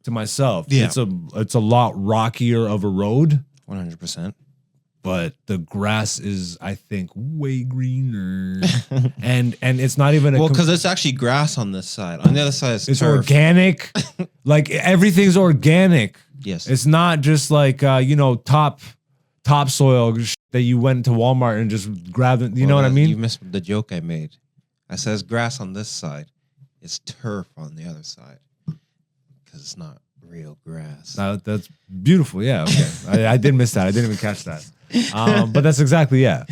[SPEAKER 1] to myself.
[SPEAKER 2] Yeah.
[SPEAKER 1] It's a lot rockier of a road.
[SPEAKER 2] 100%.
[SPEAKER 1] But the grass is, I think, way greener. and it's not even
[SPEAKER 2] because it's actually grass on this side. On the other side, it's turf.
[SPEAKER 1] Organic. Like everything's organic.
[SPEAKER 2] Yes.
[SPEAKER 1] It's not just like topsoil that you went to Walmart and just grabbed it. You know what I mean?
[SPEAKER 2] You missed the joke I made. I said it's grass on this side. It's turf on the other side. Because it's not real grass.
[SPEAKER 1] That's beautiful. Yeah. Okay. I did miss that. I didn't even catch that. But that's exactly, yeah.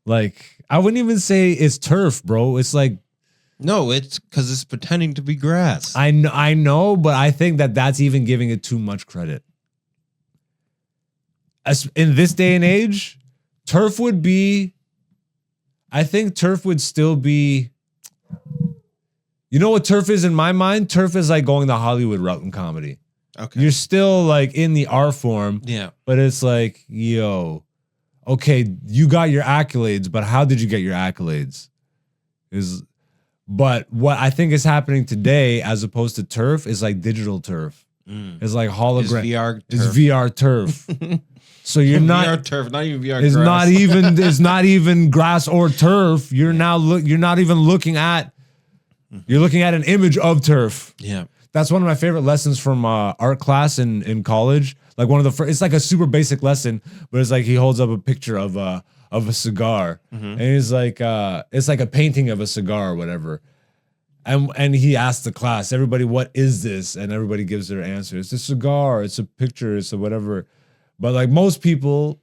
[SPEAKER 1] Like, I wouldn't even say it's turf, bro. It's like,
[SPEAKER 2] no, it's because it's pretending to be grass.
[SPEAKER 1] I know, but I think that that's even giving it too much credit. In this day and age, turf would be, I think turf would still be, you know what turf is in my mind? Turf is like going the Hollywood route in comedy.
[SPEAKER 2] Okay.
[SPEAKER 1] You're still like in the art form.
[SPEAKER 2] Yeah.
[SPEAKER 1] But it's like, yo, okay, you got your accolades, but how did you get your accolades? But what I think is happening today, as opposed to turf, is like digital turf. It's like hologram.
[SPEAKER 2] It's VR turf.
[SPEAKER 1] It's VR turf. So you're not
[SPEAKER 2] VR turf, not even VR
[SPEAKER 1] it's
[SPEAKER 2] grass.
[SPEAKER 1] it's not even grass or turf. You're not even looking at, you're looking at an image of turf.
[SPEAKER 2] Yeah.
[SPEAKER 1] That's one of my favorite lessons from art class in college. Like one of the first, it's like a super basic lesson, but it's like he holds up a picture of a cigar, and he's like, it's like a painting of a cigar or whatever. And he asked the class, everybody, what is this? And everybody gives their answer. It's a cigar. It's a picture. It's a whatever. But like most people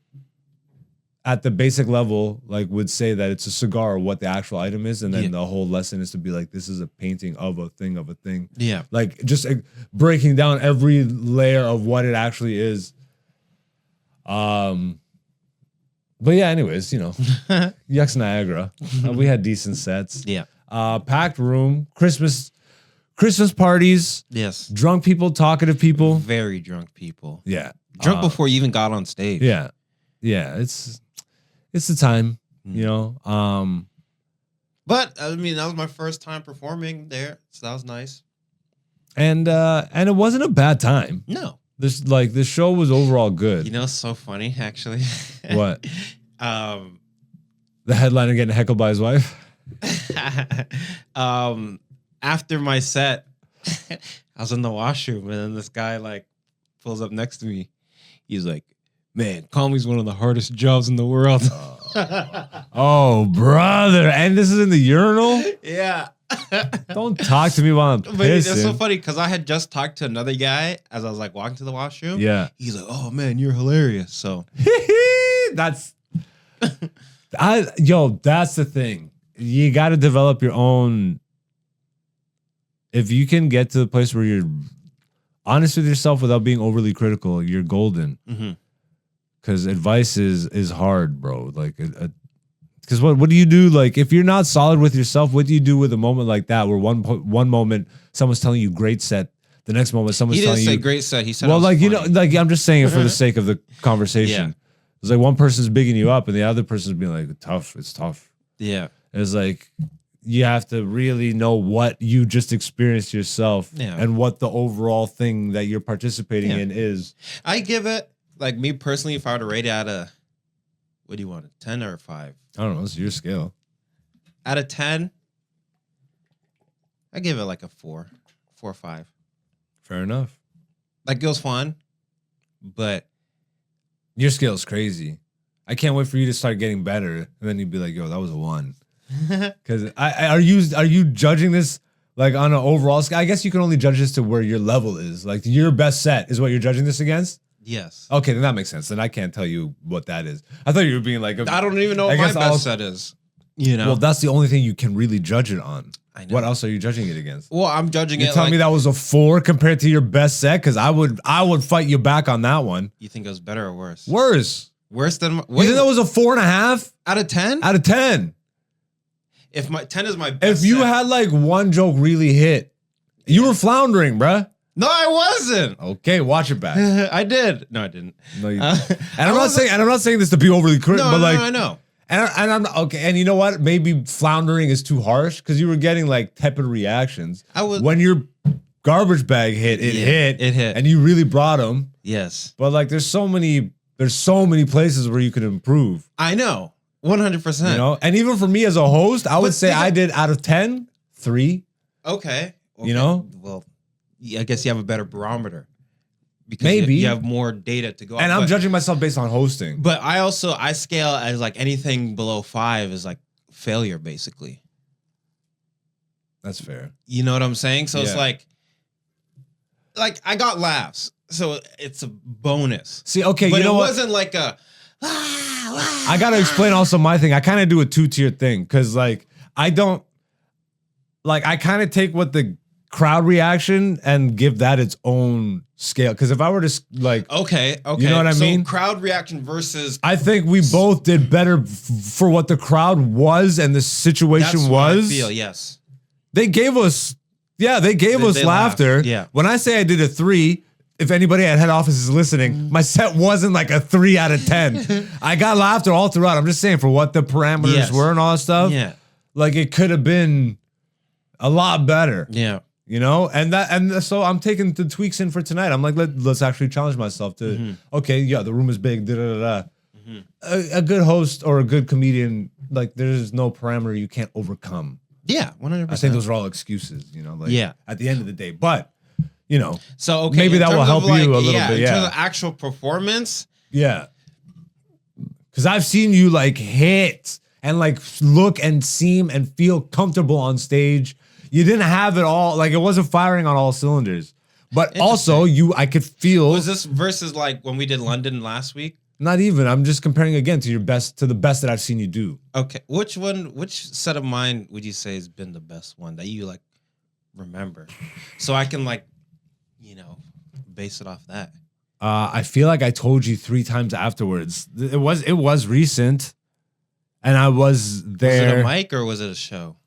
[SPEAKER 1] at the basic level, like would say that it's a cigar or what the actual item is. And then the whole lesson is to be like, this is a painting of a thing of a thing.
[SPEAKER 2] Yeah.
[SPEAKER 1] Like just breaking down every layer of what it actually is. But yeah, anyways, you know, Yucks Niagara. We had decent sets.
[SPEAKER 2] Yeah.
[SPEAKER 1] Packed room, Christmas parties.
[SPEAKER 2] Yes.
[SPEAKER 1] Drunk people, talkative people.
[SPEAKER 2] Very drunk people.
[SPEAKER 1] Yeah.
[SPEAKER 2] Drunk before you even got on stage.
[SPEAKER 1] Yeah. Yeah. It's the time, you know.
[SPEAKER 2] But I mean, that was my first time performing there, so that was nice.
[SPEAKER 1] And it wasn't a bad time.
[SPEAKER 2] No.
[SPEAKER 1] This show was overall good.
[SPEAKER 2] You know, it's so funny, actually.
[SPEAKER 1] What? The headliner getting heckled by his wife?
[SPEAKER 2] After my set, I was in the washroom, and then this guy like pulls up next to me. He's like, "Man, comedy's one of the hardest jobs in the world."
[SPEAKER 1] Oh, brother. And this is in the urinal?
[SPEAKER 2] Yeah.
[SPEAKER 1] Don't talk to me while I'm pissing.
[SPEAKER 2] But it's so funny because I had just talked to another guy as I was like walking to the washroom.
[SPEAKER 1] Yeah.
[SPEAKER 2] He's like, "Oh man, you're hilarious." So
[SPEAKER 1] that's the thing. You got to develop your own. If you can get to the place where you're honest with yourself without being overly critical, you're golden. Because advice is hard, bro. Like, because what do you do? Like, if you're not solid with yourself, what do you do with a moment like that, where one moment someone's telling you great set, the next moment someone's telling you
[SPEAKER 2] he didn't say great set. He said,
[SPEAKER 1] well, like
[SPEAKER 2] funny.
[SPEAKER 1] you know, like I'm just saying it for the sake of the conversation. It's like one person's bigging you up and the other person's being like, tough. It's tough.
[SPEAKER 2] Yeah.
[SPEAKER 1] It's like you have to really know what you just experienced yourself and what the overall thing that you're participating in is.
[SPEAKER 2] I give it, like me personally, if I were to rate it out of, what do you want, a 10 or a 5?
[SPEAKER 1] I don't know. It's your scale.
[SPEAKER 2] Out of 10, I give it like a 4 or 5.
[SPEAKER 1] Fair enough.
[SPEAKER 2] Like it was fun, but
[SPEAKER 1] your scale is crazy. I can't wait for you to start getting better, and then you'd be like, "Yo, that was a 1." Because are you judging this like on an overall scale? I guess you can only judge this to where your level is. Like your best set is what you're judging this against.
[SPEAKER 2] Yes.
[SPEAKER 1] Okay, then that makes sense. Then I can't tell you what that is. I thought you were being like,
[SPEAKER 2] I don't even know what my best set is. You know,
[SPEAKER 1] well, that's the only thing you can really judge it on.
[SPEAKER 2] I know.
[SPEAKER 1] What else are you judging it against?
[SPEAKER 2] Well, I'm judging
[SPEAKER 1] you
[SPEAKER 2] it.
[SPEAKER 1] Tell me that was a 4 compared to your best set, because I would fight you back on that one.
[SPEAKER 2] You think it was better or worse?
[SPEAKER 1] Worse.
[SPEAKER 2] Worse than.
[SPEAKER 1] You think that was a 4.5
[SPEAKER 2] out of 10?
[SPEAKER 1] Out of 10.
[SPEAKER 2] If my 10 is my best,
[SPEAKER 1] if you had like one joke really hit, you were floundering, bruh.
[SPEAKER 2] No, I wasn't.
[SPEAKER 1] Okay, watch it back.
[SPEAKER 2] I did. No, I didn't.
[SPEAKER 1] No, you didn't. And I'm not saying this to be overly critical, but like
[SPEAKER 2] I know.
[SPEAKER 1] And I'm okay. And you know what? Maybe floundering is too harsh because you were getting like tepid reactions. When your garbage bag hit, it hit, and you really brought them.
[SPEAKER 2] Yes.
[SPEAKER 1] But like, there's so many places where you could improve.
[SPEAKER 2] I know, 100%.
[SPEAKER 1] You know, and even for me as a host, I would say I did out of 10, 3.
[SPEAKER 2] Okay.
[SPEAKER 1] You know,
[SPEAKER 2] well, I guess you have a better barometer. Because
[SPEAKER 1] maybe
[SPEAKER 2] you have more data to go.
[SPEAKER 1] And I'm judging myself based on hosting.
[SPEAKER 2] But I scale as like anything below 5 is like failure, basically.
[SPEAKER 1] That's fair.
[SPEAKER 2] You know what I'm saying? So it's like I got laughs, so it's a bonus.
[SPEAKER 1] See, okay,
[SPEAKER 2] but
[SPEAKER 1] you know
[SPEAKER 2] it
[SPEAKER 1] what?
[SPEAKER 2] wasn't like a.
[SPEAKER 1] I gotta explain also my thing. I kind of do a 2-tier thing because like I don't like I kind of take what the crowd reaction and give that its own scale. Because if I were to like,
[SPEAKER 2] okay,
[SPEAKER 1] you know what I mean?
[SPEAKER 2] Crowd reaction versus.
[SPEAKER 1] I think we both did better for what the crowd was and the situation
[SPEAKER 2] That's
[SPEAKER 1] was.
[SPEAKER 2] What I feel, yes.
[SPEAKER 1] They gave us, they gave us laughter.
[SPEAKER 2] Laughed. Yeah.
[SPEAKER 1] When I say I did a 3, if anybody at head office is listening, my set wasn't like a 3 out of 10. I got laughter all throughout. I'm just saying for what the parameters were and all that stuff.
[SPEAKER 2] Yeah.
[SPEAKER 1] Like it could have been a lot better.
[SPEAKER 2] Yeah.
[SPEAKER 1] You know, and so I'm taking the tweaks in for tonight. I'm like, let's actually challenge myself to, okay, yeah, the room is big, a good host or a good comedian, like there's no parameter you can't overcome.
[SPEAKER 2] Yeah, 100%.
[SPEAKER 1] I think those are all excuses, you know, like at the end of the day. But, you know,
[SPEAKER 2] so okay,
[SPEAKER 1] maybe that will help you a little bit.
[SPEAKER 2] In terms of actual performance.
[SPEAKER 1] Yeah. Because I've seen you like hit and like look and seem and feel comfortable on stage. You didn't have it all, like it wasn't firing on all cylinders. But also, I could feel.
[SPEAKER 2] Was this versus like when we did London last week?
[SPEAKER 1] Not even. I'm just comparing again to the best that I've seen you do.
[SPEAKER 2] Okay, which set of mine would you say has been the best one that you like remember, so I can like, you know, base it off that.
[SPEAKER 1] I feel like I told you 3 times afterwards. It was recent, and I was there.
[SPEAKER 2] Was it a mic or was it a show?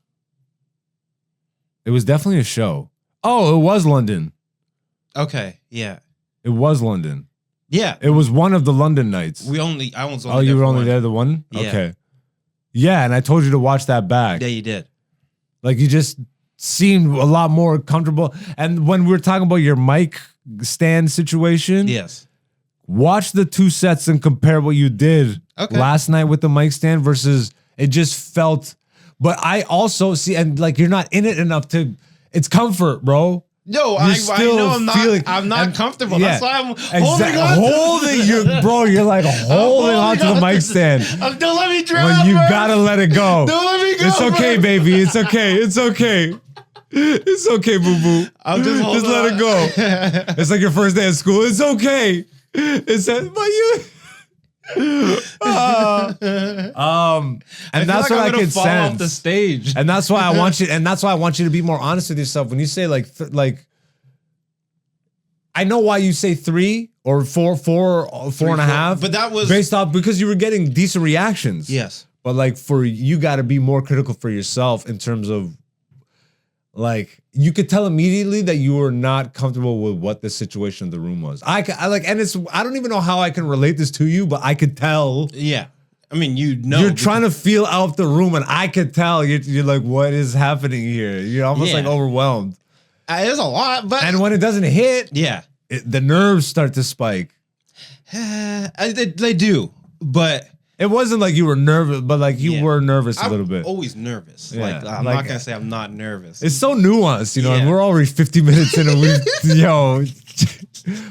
[SPEAKER 1] It was definitely a show. Oh, it was London.
[SPEAKER 2] Okay, yeah.
[SPEAKER 1] It was London.
[SPEAKER 2] Yeah.
[SPEAKER 1] It was one of the London nights.
[SPEAKER 2] I was only
[SPEAKER 1] Oh, you were only there the one?
[SPEAKER 2] Yeah.
[SPEAKER 1] Okay. Yeah, and I told you to watch that back.
[SPEAKER 2] Yeah, you did.
[SPEAKER 1] Like you just seemed a lot more comfortable. And when we were talking about your mic stand situation,
[SPEAKER 2] yes.
[SPEAKER 1] Watch the 2 sets and compare what you did last night with the mic stand versus it just felt. But I also see, and like you're not in it enough to. It's comfort, bro.
[SPEAKER 2] No, I know I'm not comfortable.
[SPEAKER 1] Yeah,
[SPEAKER 2] that's why I'm holding
[SPEAKER 1] on. You're like holding on to the mic stand.
[SPEAKER 2] Don't let me drown.
[SPEAKER 1] When you gotta let it go.
[SPEAKER 2] Don't let me go.
[SPEAKER 1] It's okay, baby. It's okay. It's okay. It's okay, boo boo.
[SPEAKER 2] I'm just holding
[SPEAKER 1] let it go. It's like your first day at school. It's okay. It's but you. And that's what I could sense.
[SPEAKER 2] Off the stage.
[SPEAKER 1] And that's why I want you. And that's why I want you to be more honest with yourself. When you say like, I know why you say 3 or 4 and a half.
[SPEAKER 2] But that was
[SPEAKER 1] based off because you were getting decent reactions.
[SPEAKER 2] Yes.
[SPEAKER 1] But like you got to be more critical for yourself in terms of like you could tell immediately that you were not comfortable with what the situation of the room was. I like, and I don't even know how I can relate this to you, but I could tell.
[SPEAKER 2] Yeah. I mean, you're
[SPEAKER 1] trying to feel out the room, and I could tell you're like, what is happening here? You're almost like overwhelmed.
[SPEAKER 2] It is a lot, but
[SPEAKER 1] and when it doesn't hit, the nerves start to spike.
[SPEAKER 2] They do, but
[SPEAKER 1] it wasn't like you were nervous, but like you were nervous a little bit.
[SPEAKER 2] I'm always nervous.
[SPEAKER 1] Yeah.
[SPEAKER 2] Like I'm not gonna say I'm not nervous.
[SPEAKER 1] It's so nuanced, you know. And we're already 50 minutes in, and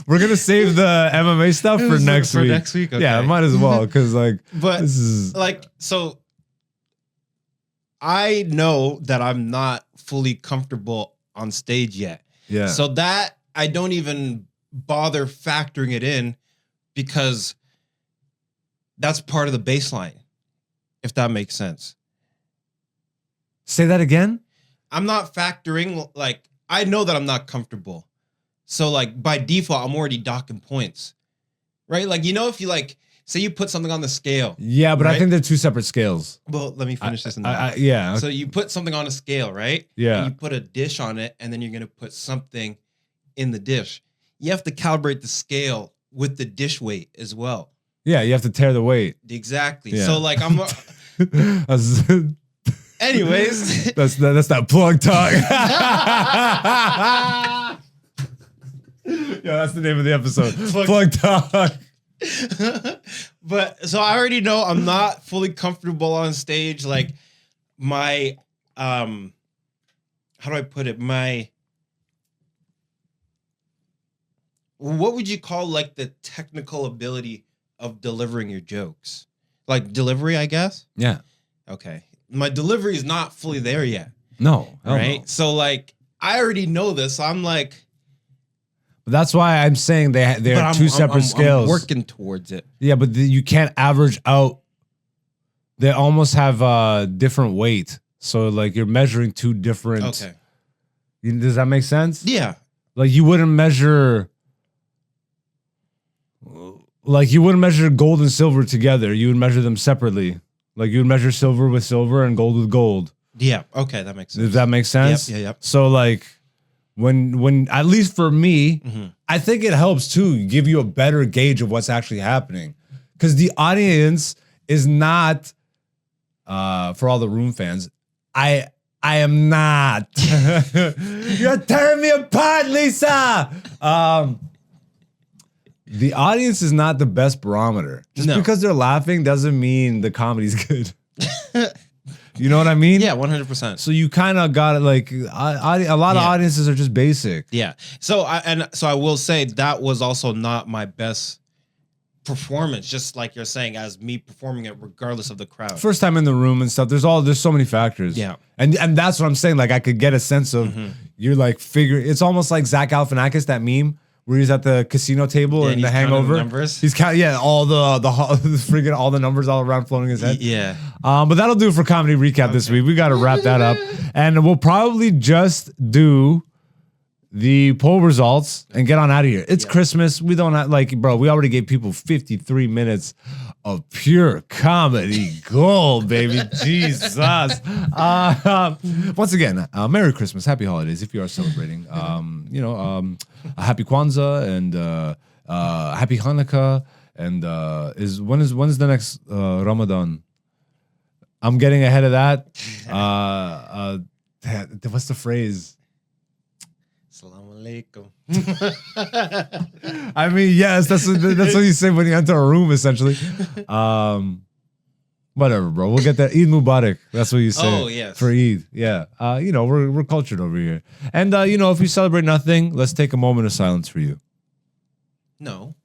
[SPEAKER 1] we're gonna save the MMA stuff for next week.
[SPEAKER 2] Next week, okay.
[SPEAKER 1] Yeah, might as well, because like,
[SPEAKER 2] but
[SPEAKER 1] this is
[SPEAKER 2] like so. I know that I'm not fully comfortable on stage yet.
[SPEAKER 1] Yeah.
[SPEAKER 2] So that I don't even bother factoring it in because that's part of the baseline, if that makes sense.
[SPEAKER 1] Say that again?
[SPEAKER 2] I'm not factoring, like, I know that I'm not comfortable. So, like, by default, I'm already docking points, right? Like, you know, if you, like, say you put something on the scale.
[SPEAKER 1] Yeah, but I think they're two separate scales.
[SPEAKER 2] Well, let me finish this.
[SPEAKER 1] Yeah.
[SPEAKER 2] So you put something on a scale, right?
[SPEAKER 1] Yeah.
[SPEAKER 2] And you put a dish on it, and then you're going to put something in the dish. You have to calibrate the scale with the dish weight as well.
[SPEAKER 1] Yeah, you have to tear the weight.
[SPEAKER 2] Exactly.
[SPEAKER 1] Yeah.
[SPEAKER 2] So, like, I'm... Anyways.
[SPEAKER 1] That's that plug talk. Yeah, that's the name of the episode. Plug talk.
[SPEAKER 2] But so I already know I'm not fully comfortable on stage. Like my how do I put it? What would you call like the technical ability of delivering your jokes? Like delivery, I guess?
[SPEAKER 1] Yeah.
[SPEAKER 2] Okay. My delivery is not fully there yet.
[SPEAKER 1] No.
[SPEAKER 2] Right?
[SPEAKER 1] No.
[SPEAKER 2] So like I already know this. So I'm like,
[SPEAKER 1] that's why I'm saying they're two separate scales.
[SPEAKER 2] I'm working towards it.
[SPEAKER 1] Yeah, but you can't average out. They almost have different weight. So like you're measuring two different.
[SPEAKER 2] Okay.
[SPEAKER 1] Does that make sense?
[SPEAKER 2] Yeah.
[SPEAKER 1] Like you wouldn't measure. Like you wouldn't measure gold and silver together. You would measure them separately. Like you would measure silver with silver and gold with gold.
[SPEAKER 2] Yeah. Okay, that makes sense.
[SPEAKER 1] Does that make sense?
[SPEAKER 2] Yep. Yeah.
[SPEAKER 1] So like. When at least for me, I think it helps too give you a better gauge of what's actually happening, because the audience is not for all the room fans. I am not. You're tearing me apart, Lisa. The audience is not the best barometer. Just because they're laughing doesn't mean the comedy's good. You know what I mean?
[SPEAKER 2] Yeah, 100%.
[SPEAKER 1] So you kind of got it. Like a lot of audiences are just basic.
[SPEAKER 2] Yeah. So I will say that was also not my best performance. Just like you're saying, as me performing it, regardless of the crowd.
[SPEAKER 1] First time in the room and stuff. There's so many factors.
[SPEAKER 2] Yeah.
[SPEAKER 1] And that's what I'm saying. Like I could get a sense of you're like It's almost like Zach Galifianakis, that meme where he's at the casino table and The Hangover. He's counting all the freaking all the numbers all around floating his head.
[SPEAKER 2] Yeah.
[SPEAKER 1] But that'll do for comedy recap this week. We got to wrap that up, and we'll probably just do the poll results and get on out of here. It's Christmas. We don't have we already gave people 53 minutes of pure comedy gold, baby. Jesus. Once again, Merry Christmas, Happy Holidays if you are celebrating. A Happy Kwanzaa and Happy Hanukkah. And when is the next Ramadan? I'm getting ahead of that. What's the phrase?
[SPEAKER 2] Assalamu alaikum.
[SPEAKER 1] I mean, yes, that's what you say when you enter a room, essentially. Whatever, bro. We'll get that. Eid Mubarak. That's what you say.
[SPEAKER 2] Oh, yes.
[SPEAKER 1] For Eid. Yeah. We're cultured over here. And, if you celebrate nothing, let's take a moment of silence for you.
[SPEAKER 2] No.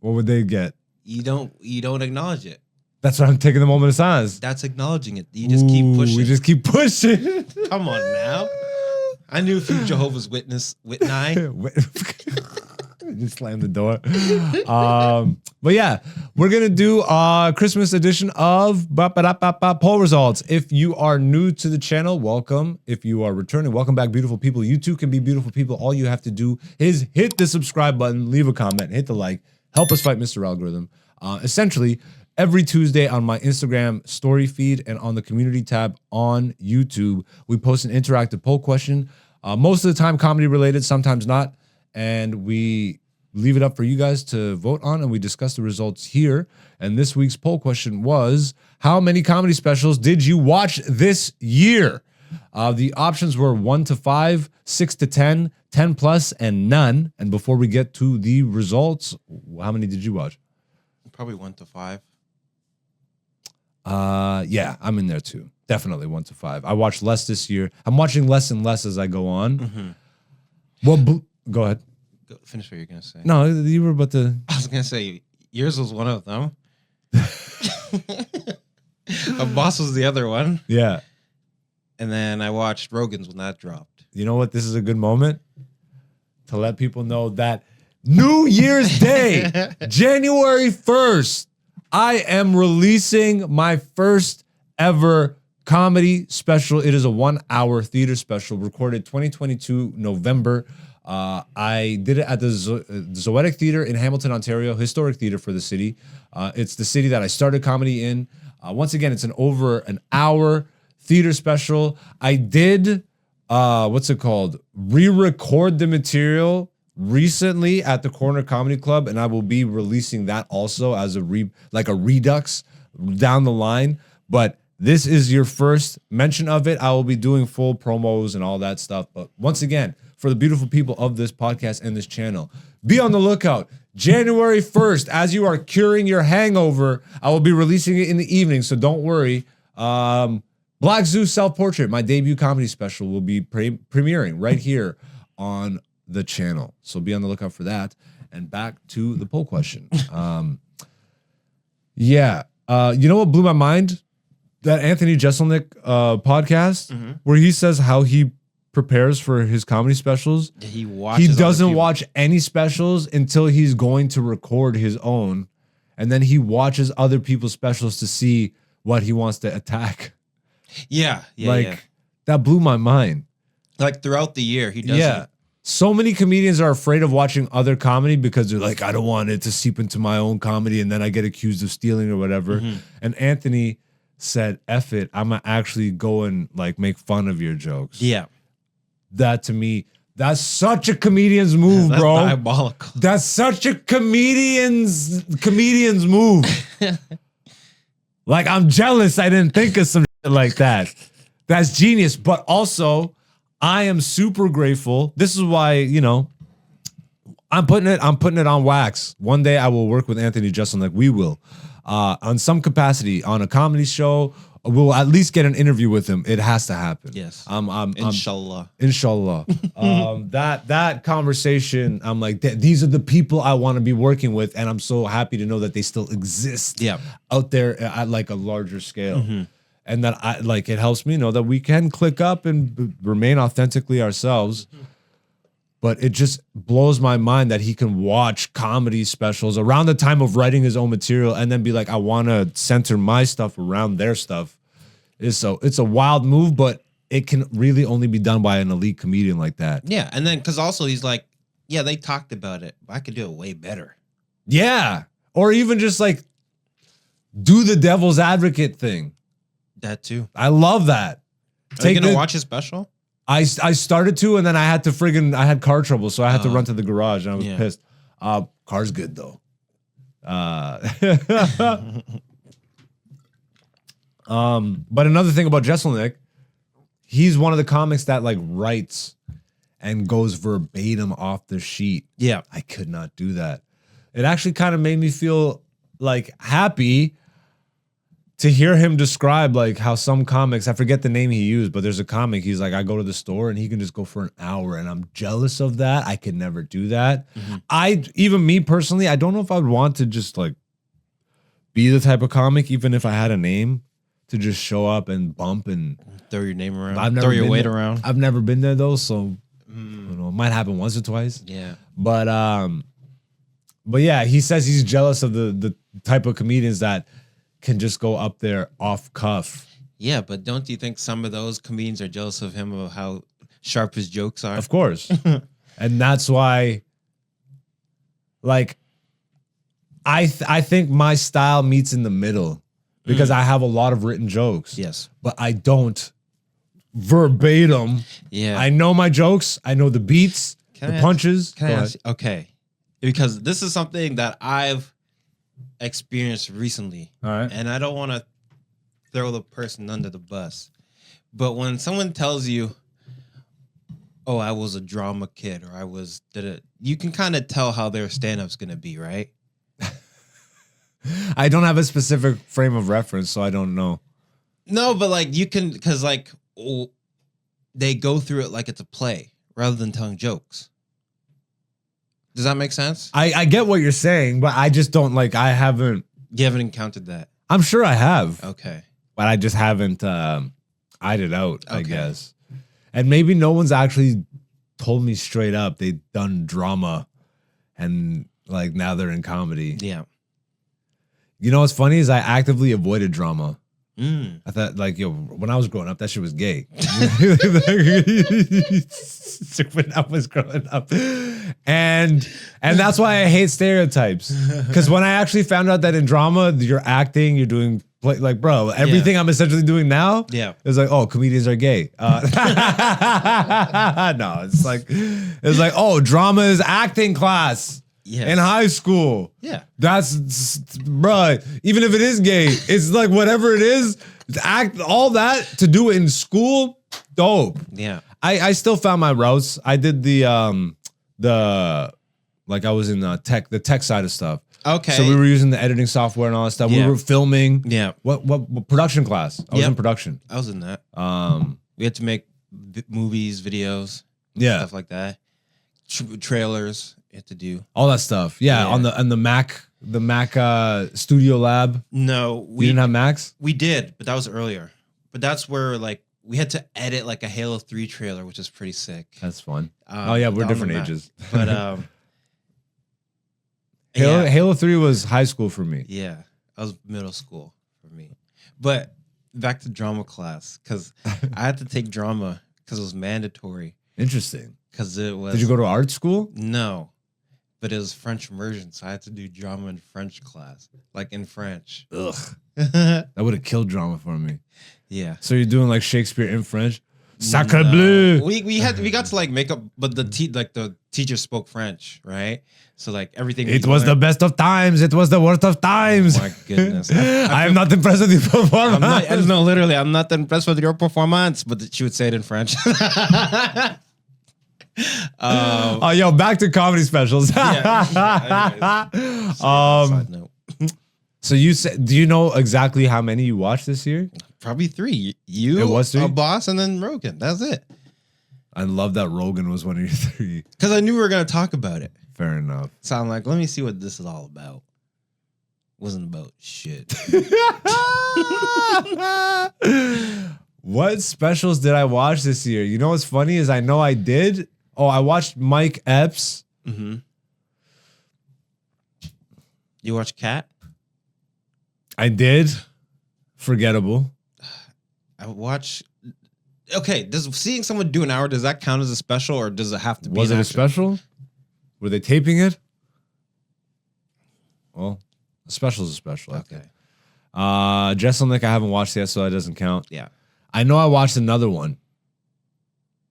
[SPEAKER 1] What would they get?
[SPEAKER 2] You don't acknowledge it.
[SPEAKER 1] That's why I'm taking the moment of silence.
[SPEAKER 2] That's acknowledging it. You just keep pushing.
[SPEAKER 1] We just keep pushing.
[SPEAKER 2] Come on now. I knew a few Jehovah's Witness.
[SPEAKER 1] Just slam the door. But yeah, we're gonna do a Christmas edition of poll results. If you are new to the channel, welcome. If you are returning, welcome back, beautiful people. You too can be beautiful people. All you have to do is hit the subscribe button, leave a comment, hit the like, help us fight Mr. Algorithm. Essentially, every Tuesday on my Instagram story feed and on the community tab on YouTube. We post an interactive poll question. Most of the time comedy related, sometimes not. And we leave it up for you guys to vote on, and we discuss the results here. And this week's poll question was, how many comedy specials did you watch this year? The options were 1 to 5, 6 to 10, 10 plus, and none. And before we get to the results, how many did you watch?
[SPEAKER 2] Probably 1 to 5.
[SPEAKER 1] Yeah, I'm in there too. Definitely 1 to 5. I watched less this year. I'm watching less and less as I go on. Well, go ahead.
[SPEAKER 2] Finish what you're gonna say.
[SPEAKER 1] No, you were about to.
[SPEAKER 2] I was gonna say yours was one of them. My boss was the other one.
[SPEAKER 1] Yeah.
[SPEAKER 2] And then I watched Rogan's when that dropped.
[SPEAKER 1] You know what? This is a good moment to let people know that New Year's Day, January 1st, I am releasing my first ever comedy special. It is a 1-hour theater special recorded 2022 November. I did it at the Zoetic Theater in Hamilton, Ontario, historic theater for the city. It's the city that I started comedy in. Once again, it's over an hour theater special. I did, re-record the material recently at the Corner Comedy Club, and I will be releasing that also as a redux down the line. But this is your first mention of it. I will be doing full promos and all that stuff. But once again, for the beautiful people of this podcast and this channel, be on the lookout. January 1st, as you are curing your hangover, I will be releasing it in the evening, so don't worry. Black Zeus Self-Portrait, my debut comedy special, will be premiering right here on the channel. So be on the lookout for that. And back to the poll question. You know what blew my mind? That Anthony Jeselnik podcast where he says how he prepares for his comedy specials.
[SPEAKER 2] He watches.
[SPEAKER 1] He doesn't watch any specials until he's going to record his own, and then he watches other people's specials to see what he wants to attack.
[SPEAKER 2] Yeah.
[SPEAKER 1] That blew my mind.
[SPEAKER 2] Like throughout the year, he does.
[SPEAKER 1] Yeah. So many comedians are afraid of watching other comedy because they're like, I don't want it to seep into my own comedy and then I get accused of stealing or whatever. And Anthony said, F it, I'm gonna actually go and like make fun of your jokes.
[SPEAKER 2] Yeah.
[SPEAKER 1] That to me, that's such a comedian's move,
[SPEAKER 2] That's
[SPEAKER 1] bro.
[SPEAKER 2] diabolical.
[SPEAKER 1] That's such a comedian's move. Like, I'm jealous I didn't think of some shit like that. That's genius. But also, I am super grateful. This is why, you know, I'm putting it on wax. One day I will work with Anthony Jeselnik. We will. On some capacity, on a comedy show, we'll at least get an interview with him. It has to happen.
[SPEAKER 2] Yes. Inshallah.
[SPEAKER 1] Inshallah. That conversation, I'm like, these are the people I want to be working with, and I'm so happy to know that they still exist out there at like a larger scale. And that it helps me know that we can click up and remain authentically ourselves. But it just blows my mind that he can watch comedy specials around the time of writing his own material and then be like, I want to center my stuff around their stuff. It's a wild move, but it can really only be done by an elite comedian like that.
[SPEAKER 2] Yeah, and then because also he's like, yeah, they talked about it, but I could do it way better.
[SPEAKER 1] Yeah, or even just like do the devil's advocate thing.
[SPEAKER 2] That too.
[SPEAKER 1] I love that.
[SPEAKER 2] Are you gonna watch his special?
[SPEAKER 1] I started to, and then I had to I had car trouble, so I had to run to the garage, and I was pissed. Car's good though. But another thing about Jeselnik, he's one of the comics that like writes and goes verbatim off the sheet.
[SPEAKER 2] Yeah.
[SPEAKER 1] I could not do that. It actually kind of made me feel like happy to hear him describe like how some comics, I forget the name he used, but there's a comic, he's like, I go to the store and he can just go for an hour, and I'm jealous of that. I could never do that. Even me personally, I don't know if I would want to just like be the type of comic, even if I had a name, to just show up and bump and
[SPEAKER 2] throw your name around, throw your weight around.
[SPEAKER 1] I've never been there though, so you know, it might happen once or twice.
[SPEAKER 2] Yeah.
[SPEAKER 1] But yeah, he says he's jealous of the type of comedians that can just go up there off cuff.
[SPEAKER 2] Yeah, but don't you think some of those comedians are jealous of him, of how sharp his jokes are?
[SPEAKER 1] Of course. And that's why, like, I think my style meets in the middle because I have a lot of written jokes.
[SPEAKER 2] Yes.
[SPEAKER 1] But I don't verbatim.
[SPEAKER 2] Yeah.
[SPEAKER 1] I know my jokes. I know the beats, the punches.
[SPEAKER 2] Can I ask, okay. Because this is something that I've experienced recently.
[SPEAKER 1] All right.
[SPEAKER 2] And I don't want to throw the person under the bus. But when someone tells you, oh, I was a drama kid or I was, you can kind of tell how their stand-up's going to be, right?
[SPEAKER 1] I don't have a specific frame of reference, so I don't know.
[SPEAKER 2] No, but like you can, because like they go through it like it's a play rather than telling jokes. Does that make sense?
[SPEAKER 1] I get what you're saying, but I just don't like, I haven't.
[SPEAKER 2] You haven't encountered that?
[SPEAKER 1] I'm sure I have.
[SPEAKER 2] Okay.
[SPEAKER 1] But I just haven't eyed it out, I
[SPEAKER 2] Okay.
[SPEAKER 1] guess. And maybe no one's actually told me straight up they've done drama and like now they're in comedy.
[SPEAKER 2] Yeah.
[SPEAKER 1] You know what's funny is I actively avoided drama.
[SPEAKER 2] Mm.
[SPEAKER 1] I thought like, yo, when I was growing up, that shit was gay. When I was growing up. And that's why I hate stereotypes. Because when I actually found out that in drama, you're acting, you're doing like, bro, everything I'm essentially doing now is like, oh, comedians are gay. No, it's like, oh, drama is acting class.
[SPEAKER 2] Yes.
[SPEAKER 1] In high school.
[SPEAKER 2] Yeah.
[SPEAKER 1] That's, bruh, even if it is gay, it's like whatever it is, act all that to do it in school, dope.
[SPEAKER 2] Yeah.
[SPEAKER 1] I still found my routes. I did the like I was in the tech side of stuff.
[SPEAKER 2] Okay.
[SPEAKER 1] So we were using the editing software and all that stuff.
[SPEAKER 2] Yeah.
[SPEAKER 1] We were filming.
[SPEAKER 2] Yeah.
[SPEAKER 1] What production class? I was in production.
[SPEAKER 2] I was in that. We had to make movies, videos, stuff like that. Trailers. To do
[SPEAKER 1] all that stuff, on the Mac Studio Lab.
[SPEAKER 2] No, we
[SPEAKER 1] didn't have Macs.
[SPEAKER 2] We did, but that was earlier. But that's where like we had to edit like a Halo 3 trailer, which is pretty sick.
[SPEAKER 1] That's fun. We're different ages.
[SPEAKER 2] But
[SPEAKER 1] Halo 3 was high school for me.
[SPEAKER 2] Yeah, that was middle school for me. But back to drama class because I had to take drama because it was mandatory.
[SPEAKER 1] Interesting.
[SPEAKER 2] Because it was.
[SPEAKER 1] Did you go to art school?
[SPEAKER 2] No. But it was French immersion, so I had to do drama in French class, like in French.
[SPEAKER 1] Ugh, that would have killed drama for me.
[SPEAKER 2] Yeah.
[SPEAKER 1] So you're doing like Shakespeare in French? Sacre bleu.
[SPEAKER 2] We got to like make up, but the teacher spoke French, right? So like everything.
[SPEAKER 1] It was the best of times. It was the worst of times.
[SPEAKER 2] Oh my goodness.
[SPEAKER 1] I am not impressed with your performance.
[SPEAKER 2] No, literally, I'm not impressed with your performance. But she would say it in French.
[SPEAKER 1] Yo, back to comedy specials.
[SPEAKER 2] Side note.
[SPEAKER 1] So you said, do you know exactly how many you watched this year?
[SPEAKER 2] Probably 3. You,
[SPEAKER 1] it was 3?
[SPEAKER 2] a boss, and then Rogan. That's it.
[SPEAKER 1] I love that Rogan was one of your 3.
[SPEAKER 2] Because I knew we were gonna talk about it.
[SPEAKER 1] Fair enough.
[SPEAKER 2] So I'm like, let me see what this is all about. Wasn't about shit.
[SPEAKER 1] What specials did I watch this year? You know what's funny is I know I did. Oh, I watched Mike Epps.
[SPEAKER 2] Mm-hmm. You watch Cat?
[SPEAKER 1] I did. Forgettable.
[SPEAKER 2] I watch. Okay, does seeing someone do an hour, does that count as a special or does it have to be?
[SPEAKER 1] Was it a special? Were they taping it? Well, a special is a special.
[SPEAKER 2] Okay.
[SPEAKER 1] Jesselnick, I haven't watched yet, so that doesn't count.
[SPEAKER 2] Yeah.
[SPEAKER 1] I know I watched another one.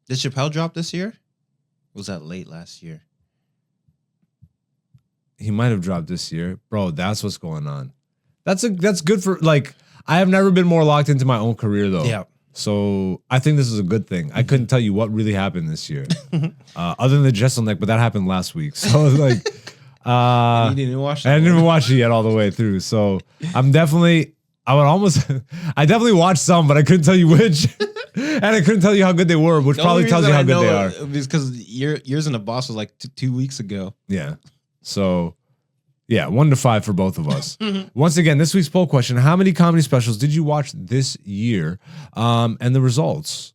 [SPEAKER 2] Did Chappelle drop this year? Or was that late last year?
[SPEAKER 1] He might have dropped this year. Bro, that's what's going on. That's good for, like, I have never been more locked into my own career, though.
[SPEAKER 2] Yeah.
[SPEAKER 1] So I think this is a good thing. I couldn't tell you what really happened this year. Other than the Jesselnick, but that happened last week. So, like,
[SPEAKER 2] you didn't watch that
[SPEAKER 1] I didn't even watch it yet all the way through. So I definitely watched some, but I couldn't tell you which. And I couldn't tell you how good they were, which probably tells you how good they are.
[SPEAKER 2] Because yours and the boss was like 2 weeks ago.
[SPEAKER 1] Yeah. So, yeah, 1 to 5 for both of us. Once again, this week's poll question: how many comedy specials did you watch this year? And the results: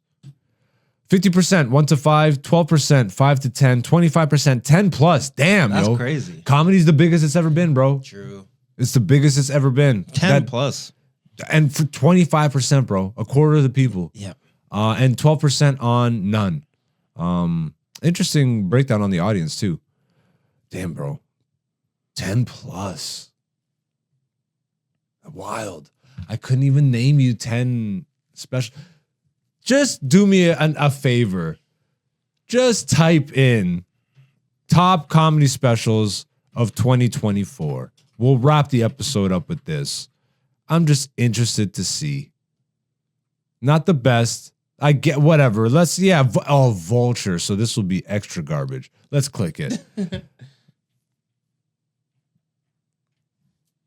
[SPEAKER 1] 50%, 1 to 5; 12%, 5 to 10; 25%, 10 plus. Damn,
[SPEAKER 2] That's
[SPEAKER 1] yo,
[SPEAKER 2] crazy.
[SPEAKER 1] Comedy's the biggest it's ever been, bro.
[SPEAKER 2] True.
[SPEAKER 1] It's the biggest it's ever been.
[SPEAKER 2] 10 plus.
[SPEAKER 1] And for 25%, bro, a quarter of the people.
[SPEAKER 2] Yeah.
[SPEAKER 1] And 12% on none. Interesting breakdown on the audience too. Damn, bro. 10 plus. Wild. I couldn't even name you 10 special. Just do me a favor. Just type in top comedy specials of 2024. We'll wrap the episode up with this. I'm just interested to see. Not the best. I get whatever. Vulture. So this will be extra garbage. Let's click it.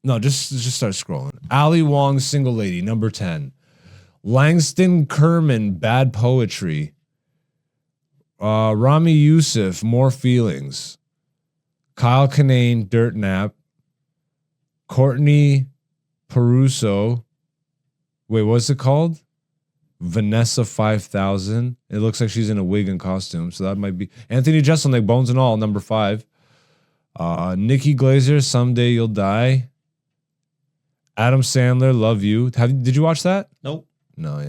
[SPEAKER 1] No, just start scrolling. Ali Wong, Single Lady, number 10. Langston Kerman, Bad Poetry. Rami Youssef, More Feelings. Kyle Kinane, Dirt Nap. Courtney Peruso. Wait, what's it called? Vanessa 5000. It looks like she's in a wig and costume, so that might be Anthony Jeselnik, Bones and All, number 5. Nikki Glazer, Someday You'll Die. Adam Sandler, Love You. Did you watch that?
[SPEAKER 2] Nope.
[SPEAKER 1] No,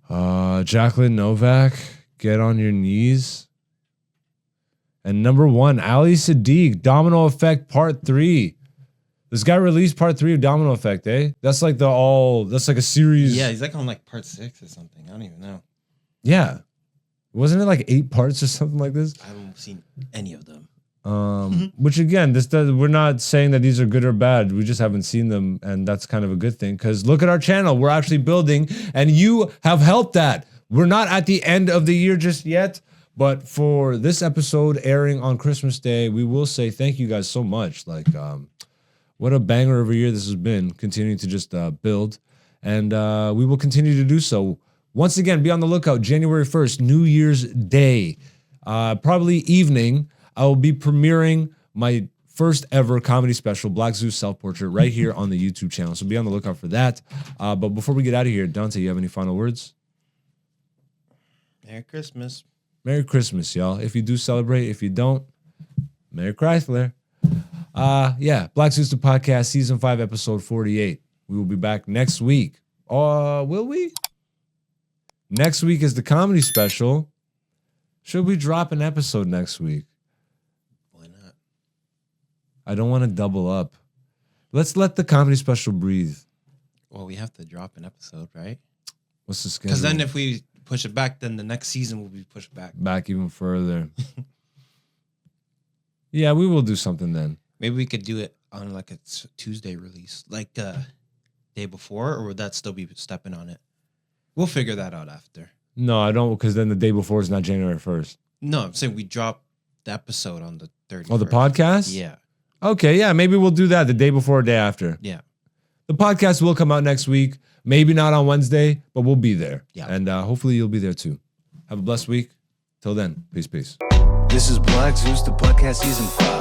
[SPEAKER 1] yeah. Jacqueline Novak, Get on Your Knees. And number 1, Ali Sadiq, Domino Effect Part 3. This guy released Part 3 of Domino Effect, eh? That's like that's like a series.
[SPEAKER 2] Yeah, he's like on like Part 6 or something. I don't even know.
[SPEAKER 1] Yeah. Wasn't it like 8 parts or something like this?
[SPEAKER 2] I haven't seen any of them.
[SPEAKER 1] Which again, we're not saying that these are good or bad. We just haven't seen them, and that's kind of a good thing. Because look at our channel, we're actually building, and you have helped that. We're not at the end of the year just yet, but for this episode airing on Christmas Day, we will say thank you guys so much. Like, what a banger of a year this has been. Continuing to just build, and we will continue to do so. Once again, be on the lookout. January 1st, New Year's Day, probably evening. I will be premiering my first ever comedy special, Black Zeus Self-Portrait, right here on the YouTube channel. So be on the lookout for that. But before we get out of here, Dante, you have any final words?
[SPEAKER 2] Merry Christmas.
[SPEAKER 1] Merry Christmas, y'all. If you do celebrate, if you don't, Merry Chrysler. Black Zeus the Podcast, Season 5, Episode 48. We will be back next week. Will we? Next week is the comedy special. Should we drop an episode next week? I don't want to double up. Let's let the comedy special breathe.
[SPEAKER 2] Well, we have to drop an episode, right?
[SPEAKER 1] What's the schedule?
[SPEAKER 2] Because then if we push it back, then the next season will be pushed back.
[SPEAKER 1] Back even further. Yeah, we will do something then.
[SPEAKER 2] Maybe we could do it on like a Tuesday release, like day before, or would that still be stepping on it? We'll figure that out after.
[SPEAKER 1] No, I don't, because then the day before is not January 1st.
[SPEAKER 2] No, I'm saying we drop the episode on the 31st.
[SPEAKER 1] Oh, the podcast?
[SPEAKER 2] Yeah.
[SPEAKER 1] Okay, yeah, maybe we'll do that the day before or day after.
[SPEAKER 2] Yeah.
[SPEAKER 1] The podcast will come out next week. Maybe not on Wednesday, but we'll be there.
[SPEAKER 2] Yeah.
[SPEAKER 1] And hopefully you'll be there too. Have a blessed week. Till then, peace, peace.
[SPEAKER 4] This is Black Zeus, the podcast season 5.